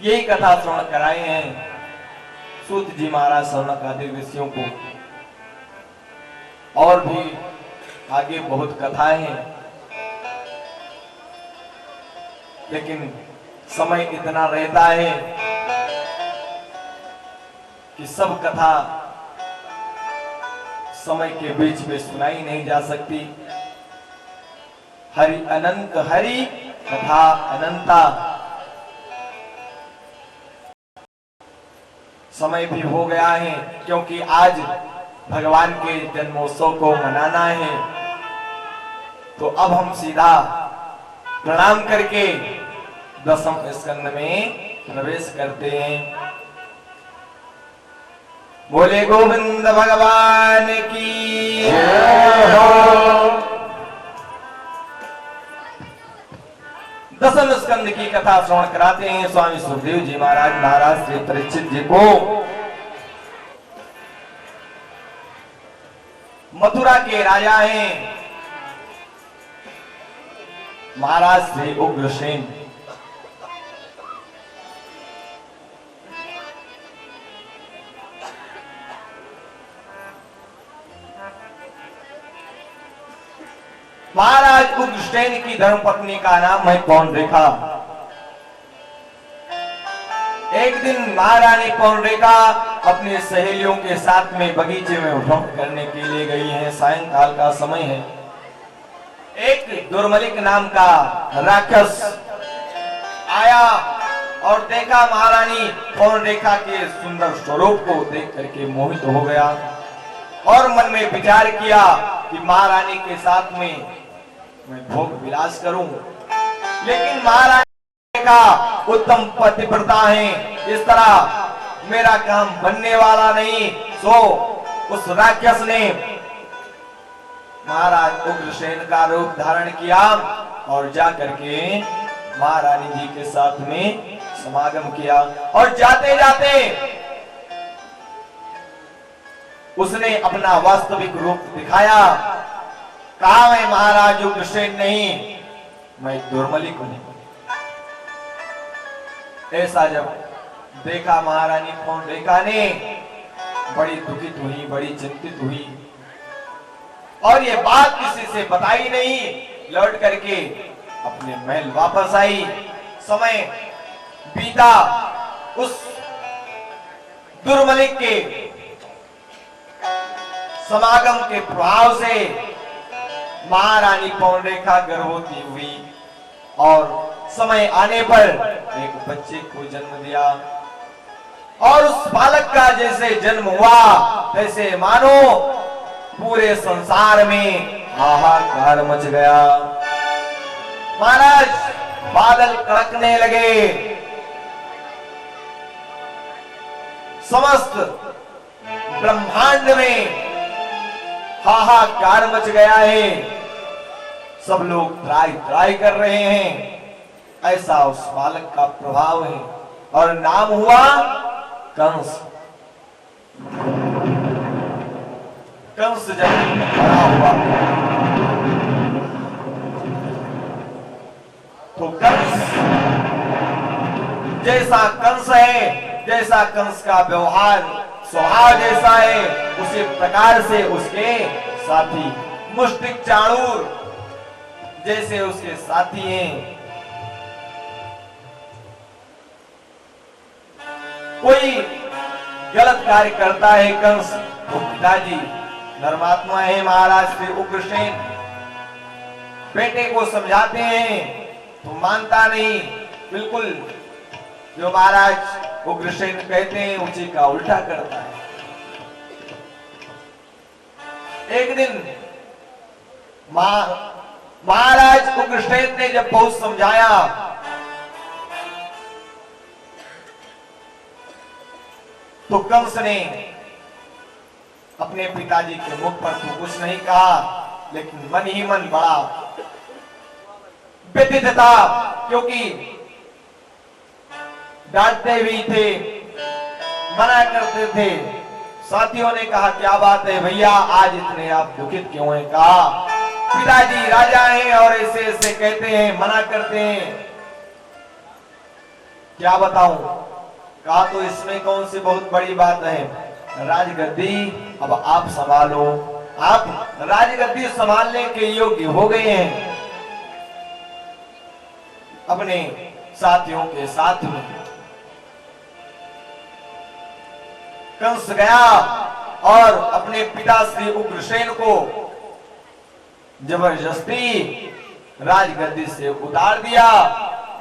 यही कथा श्रवण कराए हैं सूत जी महाराज सौनक आदि ऋषियों को। और भी आगे बहुत कथाएं हैं, लेकिन समय इतना रहता है कि सब कथा समय के बीच में सुनाई नहीं जा सकती। हरि अनंत हरि कथा अनंता। समय भी हो गया है, क्योंकि आज भगवान के जन्मोत्सव को मनाना है। तो अब हम सीधा प्रणाम करके 10वें स्कंद में प्रवेश करते हैं। बोले गोविंद भगवान की जय हो। 10वें स्कंद की कथा श्रवण कराते हैं स्वामी सुखदेव जी महाराज महाराज श्री परीक्षित जी को। मथुरा के राजा हैं महाराज श्री उग्रसेन महाराज उग्रसेन की धर्मपत्नी का नाम है पौंडरेखा। एक दिन महारानी पौंडरेखा अपनी सहेलियों के साथ में बगीचे में भ्रमण करने के लिए गई हैं। सायंकाल का समय है। एक दुर्मलिक नाम का राक्षस आया और देखा महारानी पौंडरेखा के सुंदर स्वरूप को देख करके मोहित हो गया और मन में विचार किया कि महारानी के साथ में मैं भोग विलास करूं। लेकिन महारानी का उत्तम पतिव्रता है, इस तरह मेरा काम बनने वाला नहीं। सो उस राक्षस ने महाराज उग्रसेन का रूप धारण किया और जाकर के महारानी जी के साथ में समागम किया। और जाते जाते उसने अपना वास्तविक रूप दिखाया। कहा मैं महाराज उग्रसेन नहीं, मैं दुर्मलिक हूं। ऐसा जब देखा महारानी पौंडरेखा ने बड़ी दुखित हुई, बड़ी चिंतित हुई और ये बात किसी से बताई नहीं। लौट करके अपने महल वापस आई। समय बीता। उस दुर्मलिक के समागम के प्रभाव से महारानी पौंडरेखा गर्भवती हुई और समय आने पर एक बच्चे को जन्म दिया। और उस बालक का जैसे जन्म हुआ तैसे मानो पूरे संसार में हाहाकार मच गया। महाराज बादल कड़कने लगे, समस्त ब्रह्मांड में हाहाकार मच गया है। सब लोग त्राई त्राई कर रहे हैं। ऐसा उस बालक का प्रभाव है और नाम हुआ कंस। कंस जब बड़ा हुआ तो कंस जैसा कंस है, जैसा कंस का व्यवहार स्वभाव जैसा है, उसी प्रकार से उसके साथी मुष्टिक चाणूर जैसे उसके साथी हैं। कोई गलत कार्य करता है कंस तो पिताजी धर्मात्मा है महाराज श्री उग्रसेन बेटे को समझाते हैं तो मानता नहीं। बिल्कुल जो महाराज उग्रसेन कहते हैं उसी का उल्टा करता है। एक दिन महाराज उग्रसेन ने जब बहुत समझाया तो कंस ने अपने पिताजी के मुख पर तो कुछ नहीं कहा, लेकिन मन ही मन बड़ा व्यथित था, क्योंकि डांटते भी थे, मना करते थे। साथियों ने कहा क्या बात है भैया, आज इतने आप दुखित क्यों हैं? कहा पिताजी राजा हैं और ऐसे ऐसे कहते हैं, मना करते हैं, क्या बताऊं? कहा तो इसमें कौन सी बहुत बड़ी बात है, राजगद्दी अब आप संभालो, आप राजगद्दी संभालने के योग्य हो गए हैं। अपने साथियों के साथ में कंस गया और अपने पिता श्री उग्रसेन को जबरदस्ती राजगद्दी से उतार दिया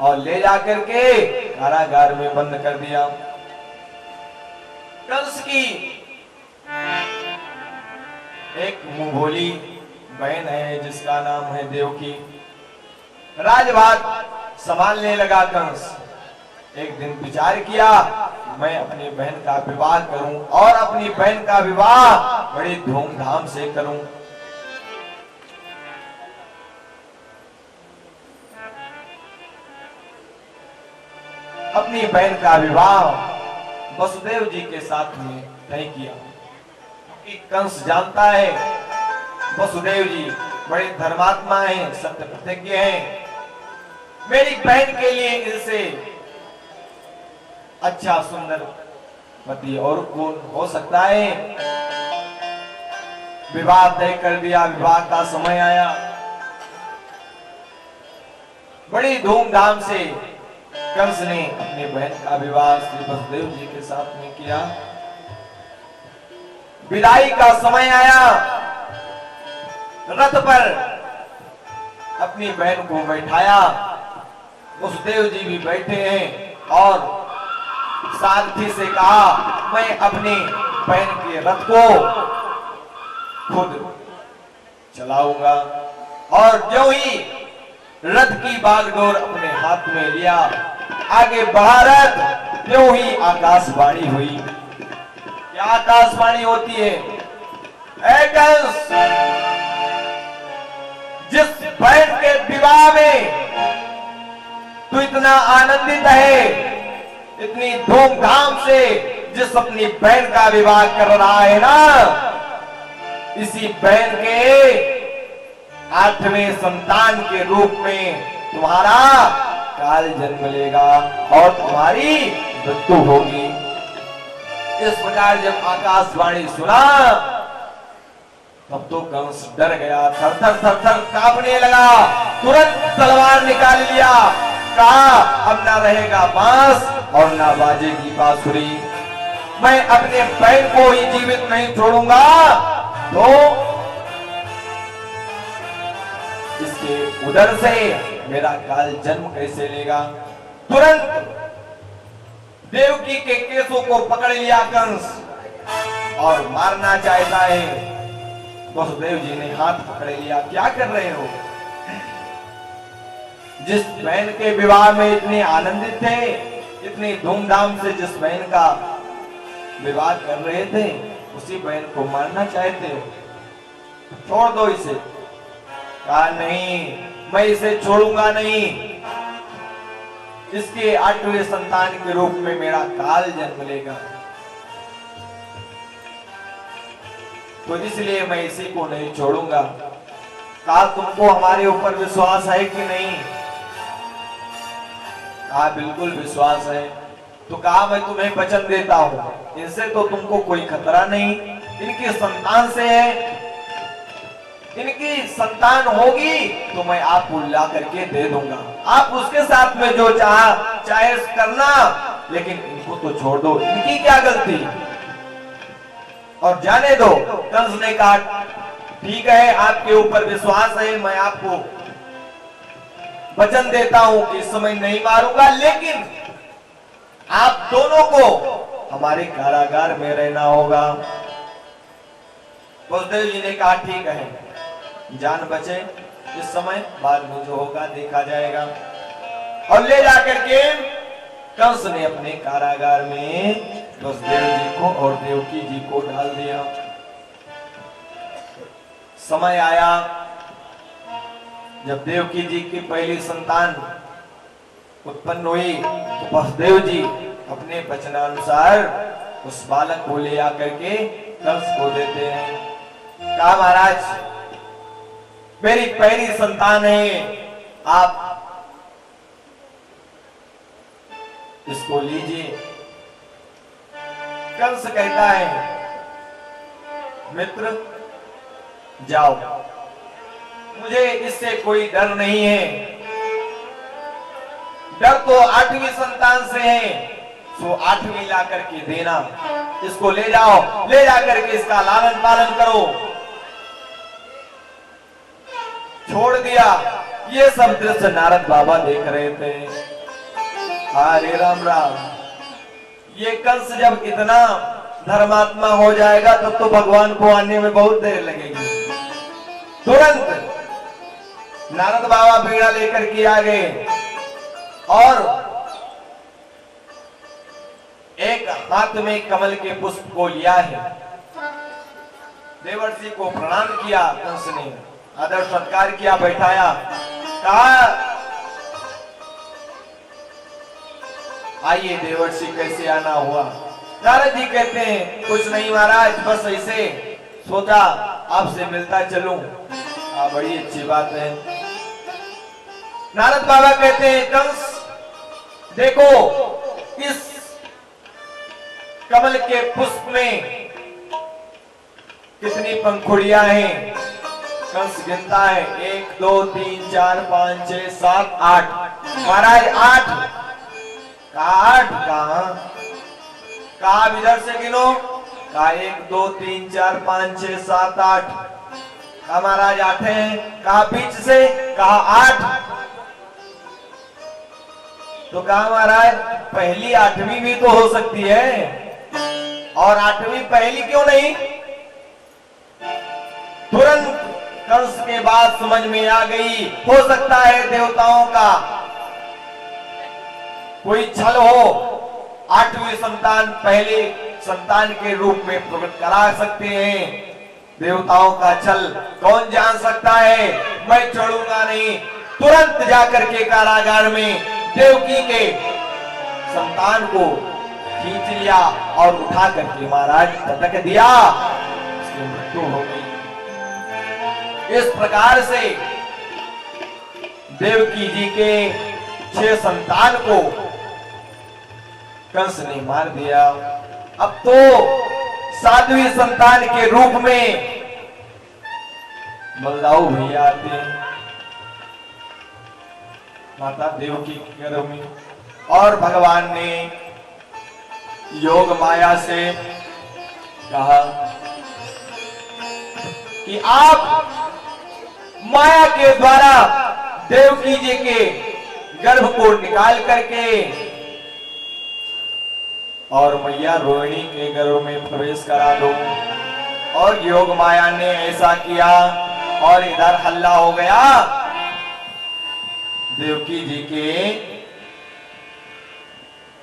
और ले जाकर के कारागार में बंद कर दिया। कंस की एक मुंह भोली बहन है जिसका नाम है देवकी। राजभाग संभालने लगा कंस। एक दिन विचार किया मैं अपनी बहन का विवाह करूं और अपनी बहन का विवाह बड़ी धूमधाम से करूं। अपनी बहन का विवाह वसुदेव जी के साथ में तय किया, क्योंकि कंस जानता है वसुदेव जी बड़े धर्मात्मा हैं, सत्य प्रतिज्ञ हैं, मेरी बहन के लिए इनसे अच्छा सुंदर पति और कौन हो सकता है। विवाह तय कर दिया, विवाह का समय आया। बड़ी धूमधाम से कंस ने अपनी बहन का विवाह श्री वसुदेव जी के साथ में किया। विदाई का समय आया, रथ पर अपनी बहन को बैठाया। वसुदेव जी भी बैठे हैं और सारथी से कहा मैं अपनी बहन के रथ को खुद चलाऊंगा। और जो ही रथ की बागडोर अपने हाथ में लिया, आगे बढ़ा रथ, जो ही आकाशवाणी हुई। क्या आकाशवाणी होती है? ऐ कंस, जिस बहन के विवाह में तू इतना आनंदित है, इतनी धूमधाम से जिस अपनी बहन का विवाह कर रहा है ना, इसी बहन के 8वें संतान के रूप में तुम्हारा काल जन्म लेगा और तुम्हारी मृत्यु होगी। इस प्रकार जब आकाशवाणी सुना, तब तो कंस डर गया, थर थर थर थर कांपने लगा। तुरंत तलवार निकाल लिया, कहा अब ना रहेगा बांस और ना बाजेगी बांसुरी। मैं अपने बहन को ही जीवित नहीं छोड़ूंगा तो इसके उदर से मेरा काल जन्म कैसे लेगा। तुरंत देवकी के केसों को पकड़ लिया कंस और मारना चाहता है। वसुदेव जी ने हाथ पकड़ लिया, क्या कर रहे हो? जिस बहन के विवाह में इतने आनंदित थे, इतनी धूमधाम से जिस बहन का विवाह कर रहे थे, उसी बहन को मारना चाहते हो? छोड़ दो इसे। कहा नहीं, मैं इसे छोड़ूंगा नहीं। इसके 8वें संतान के रूप में मेरा काल जन्म लेगा, तो इसलिए मैं इसी को नहीं छोड़ूंगा। कहा तुमको हमारे ऊपर विश्वास है कि नहीं? कहा बिल्कुल विश्वास है। तो कहा मैं तुम्हें वचन देता हूं, इनसे तो तुमको कोई खतरा नहीं, इनकी संतान से है। इनकी संतान होगी तो मैं आपको ला करके दे दूंगा, आप उसके साथ में जो चाहे करना, लेकिन इनको तो छोड़ दो, इनकी क्या गलती, और जाने दो। कंस ने कहा ठीक है, आपके ऊपर विश्वास है, मैं आपको वचन देता हूं कि इस समय नहीं मारूंगा, लेकिन आप दोनों को हमारे कारागार में रहना होगा। वसुदेव जी ने कहा ठीक है, जान बचे इस समय, बाद में जो होगा देखा जाएगा। और ले जाकर के कंस ने अपने कारागार में वसुदेव जी को और देवकी जी को डाल दिया। समय आया जब देवकी जी की पहली संतान उत्पन्न हुई, तो वसुदेव जी अपने वचनानुसार उस बालक को ले आकर के कंस को देते हैं। कहा महाराज मेरी पहली संतान है, आप इसको लीजिए। कंस कहता है मित्र जाओ, मुझे इससे कोई डर नहीं है, डर तो 8वीं संतान से है, सो 8वीं ला करके देना, इसको ले जाओ, ले जाकर के इसका लालन पालन करो। छोड़ दिया। ये सब दृश्य नारद बाबा देख रहे थे। हरे राम राम। ये कंस जब इतना धर्मात्मा हो जाएगा तब तो भगवान को आने में बहुत देर लगेगी। तुरंत नारद बाबा बीड़ा लेकर के आ गए और एक हाथ में कमल के पुष्प को लिया है। देवर्षि को प्रणाम किया, कंस ने आदर सत्कार किया, बैठाया, कहा आइए देवर्षि कैसे आना हुआ। नारद जी कहते हैं कुछ नहीं महाराज, बस ऐसे सोचा आपसे मिलता चलूं। बड़ी अच्छी बात है। नारद बाबा कहते हैं कंस देखो इस कमल के पुष्प में कितनी पंखुड़ियां हैं। कंस गिनता है 1 2 3 4 5 6 7 8। महाराज 8 कहा इधर से गिनो, कहा 1 2 3 4 5 6 7 8। कहा महाराज 8 हैं, कहा बीच से, कहा 8। तो कहा महाराज पहली 8वीं भी तो हो सकती है, और 8वीं पहली क्यों नहीं? तुरंत कंस के बाद समझ में आ गई, हो सकता है देवताओं का कोई छल हो, 8वीं संतान पहले संतान के रूप में प्रकट करा सकते हैं। देवताओं का छल कौन जान सकता है? मैं छोड़ूंगा नहीं। तुरंत जाकर के कारागार में देवकी के संतान को खींच लिया और उठा करके महाराज पटक दिया, उसकी मृत्यु हो गई। इस प्रकार से देवकी जी के 6 संतान को कंस ने मार दिया। अब तो 7वीं संतान के रूप में बलदाऊ भैया आते हैं माता देवकी के गर्भ में, और भगवान ने योग माया से कहा कि आप माया के द्वारा देवकी जी के गर्भ को निकाल करके और मैया रोहिणी के गर्भ में प्रवेश करा दो। और योग माया ने ऐसा किया और इधर हल्ला हो गया, देवकी जी के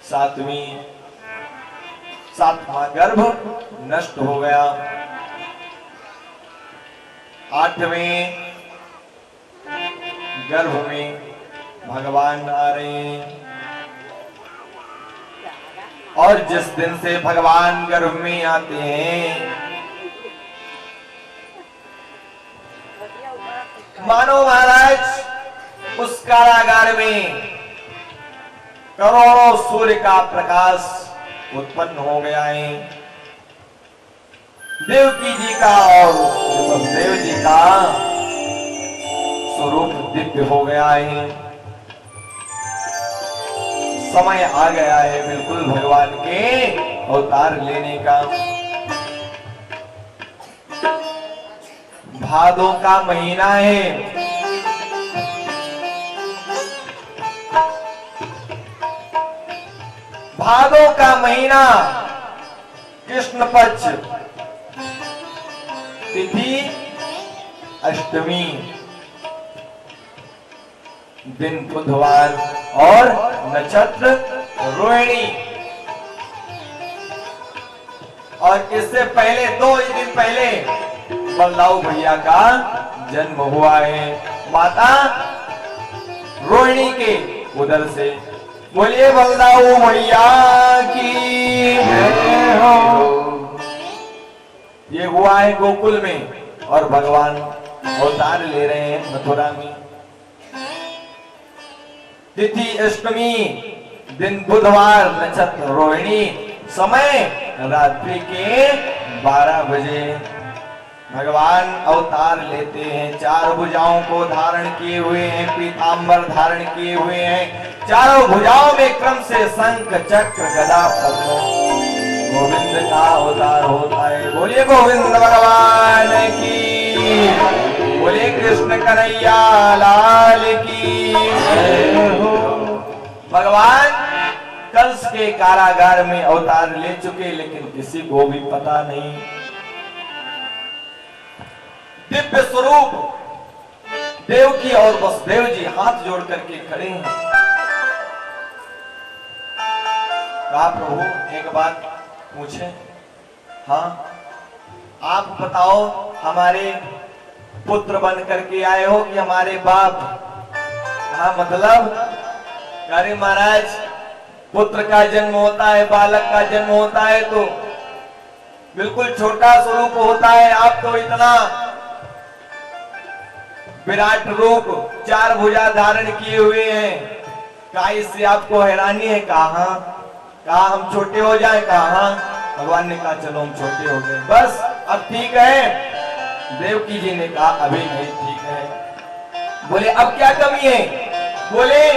7वां गर्भ नष्ट हो गया। 8वें गर्भ में भगवान आ रहे हैं, और जिस दिन से भगवान गर्भ में आते हैं मानो महाराज उस कारागार में करोड़ों सूर्य का प्रकाश उत्पन्न हो गया है। देवकी जी का और देव जी का स्वरूप दिव्य हो गया है। समय आ गया है बिल्कुल भगवान के अवतार लेने का। भादों का महीना है, भादों का महीना, कृष्ण पक्ष, तिथि अष्टमी, दिन बुधवार और नक्षत्र रोहिणी। और इससे पहले 2 दिन पहले बलदाऊ भैया का जन्म हुआ है माता रोहिणी के उदर से। बोलिए बलदाऊ भैया की जय हो। ये हुआ है गोकुल में और भगवान अवतार ले रहे हैं मथुरा में। तिथि अष्टमी, दिन बुधवार, नक्षत्र रोहिणी, समय रात्रि के 12 बजे भगवान अवतार लेते हैं। 4 भुजाओं को धारण किए हुए हैं, पीतांबर धारण किए हुए हैं। चारों भुजाओं में क्रम से शंख चक्र गदा पद्म गोविंद का अवतार होता है। बोलिए गोविंद भगवान की, बोलिए कृष्ण कन्हैया लाल की जय हो। भगवान कंस के कारागार में अवतार ले चुके, लेकिन किसी को भी पता नहीं। दिव्य स्वरूप देवकी और वसुदेव जी हाथ जोड़ करके खड़े हैं। कहा प्रभु एक बात पूछे? हाँ आप बताओ, हमारे पुत्र बन करके आए हो कि हमारे बाप? कहा मतलब? अरे महाराज पुत्र का जन्म होता है, बालक का जन्म होता है तो बिल्कुल छोटा स्वरूप होता है, आप तो इतना विराट रूप, 4 भुजा धारण किए हुए हैं। कहा इससे आपको हैरानी है? कहा हम छोटे हो जाए? कहा भगवान ने कहा चलो हम छोटे हो गए, बस अब ठीक है। देवकी जी ने कहा अभी नहीं ठीक है। बोले अब क्या कमी है? बोले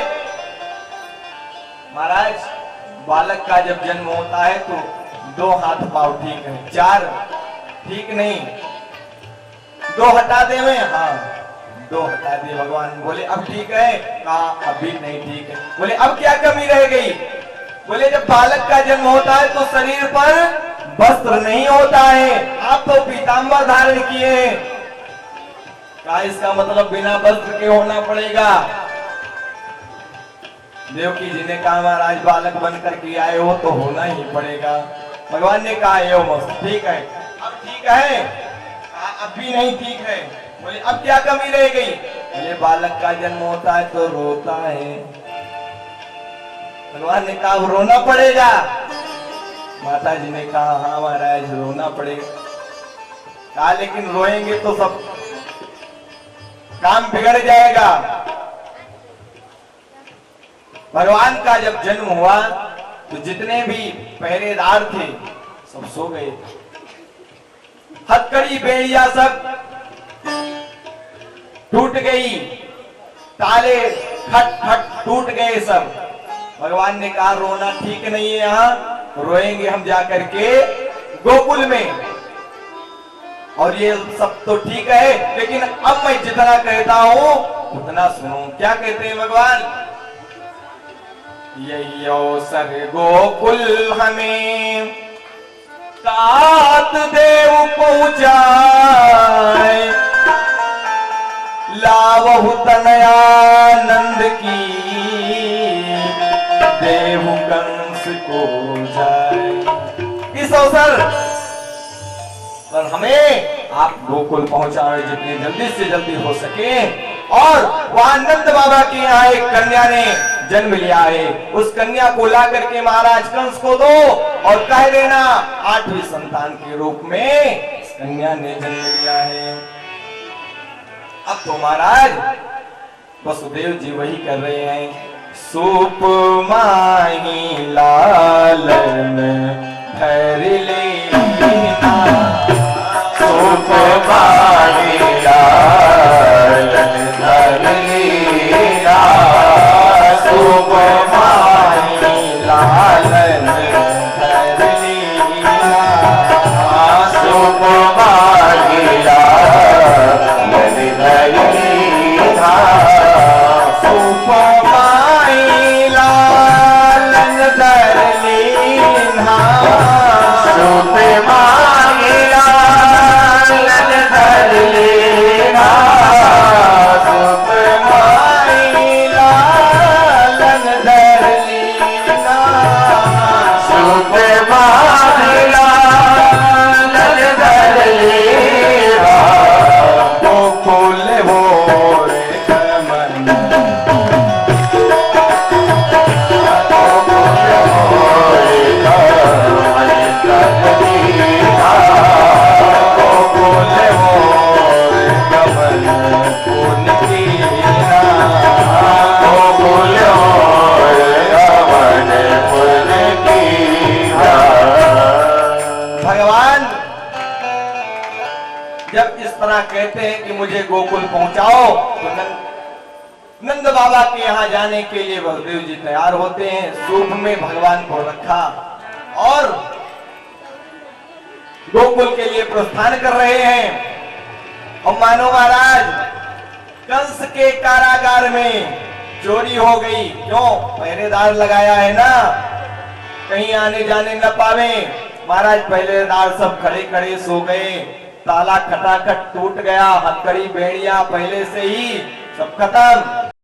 महाराज बालक का जब जन्म होता है तो 2 हाथ पांव ठीक है, 4 ठीक नहीं, 2 हटा दे में, हाँ 2 हटा दिए। भगवान बोले अब ठीक है? कहा अभी नहीं ठीक है। बोले अब क्या कमी रह गई? बोले जब बालक का जन्म होता है तो शरीर पर वस्त्र नहीं होता है, आप तो पीतांबर धारण किए हैं। कहा इसका मतलब बिना वस्त्र के होना पड़ेगा। देवकी जी ने कहा महाराज बालक बन करके आए हो तो होना ही पड़ेगा। भगवान ने कहा यो मस्त ठीक है, अब ठीक है? कहा अब भी नहीं ठीक है। बोले अब क्या कमी रह गई? बोले बालक का जन्म होता है तो रोता है। भगवान ने कहा रोना पड़ेगा? माता जी ने कहा हाँ महाराज रोना पड़ेगा। कहा लेकिन रोएंगे तो सब काम बिगड़ जाएगा। भगवान का जब जन्म हुआ तो जितने भी पहरेदार थे सब सो गए, हथकड़ी बेड़िया सब टूट गई, ताले खट खट टूट गए सब। भगवान ने कहा रोना ठीक नहीं है, यहाँ रोएंगे हम जाकर के गोकुल में। और ये सब तो ठीक है लेकिन अब मैं जितना कहता हूं उतना सुनो। क्या कहते हैं भगवान? यही अवसर गोकुल हमें तात देव पहुंचाए, लावहु तनयानंद की देव कंस को जाए। इस अवसर पर हमें आप गोकुल पहुंचाए जितनी जल्दी से जल्दी हो सके। और वहां नंद बाबा के यहाँ एक कन्या ने जन्म लिया है, उस कन्या को ला करके महाराज कंस को दो और कह देना 8वीं संतान के रूप में इस कन्या ने जन्म लिया है। अब तो महाराज वसुदेव जी वही कर रहे हैं, सूप माही लालन धर लेना, सूप माही लालन धर लेना, सूप माही लालन धर लेना, सूप माही लालन धर लेना, सूप माही लालन धर लेना, सूप माही लालन धर लेना, सूप माही लालन धर लेना, सूप माही लालन धर लेना, गोकुल भोर गमन, गोकुल भोर गमन पुन कीना, भगवान जब इस तरह कहते हैं कि मुझे गोकुल पहुंचाओ तो नंद बाबा के यहाँ जाने के लिए बलदेव जी तैयार होते हैं। सूप में भगवान को रखा और गोकुल के लिए प्रस्थान कर रहे हैं। और मानो महाराज कंस के कारागार में चोरी हो गई। क्यों? पहरेदार लगाया है ना, कहीं आने जाने न पावे। महाराज पहरेदार सब खड़े खड़े सो गए, ताला खटाखट टूट गया, हथकड़ी बेड़िया पहले से ही सब खत्म।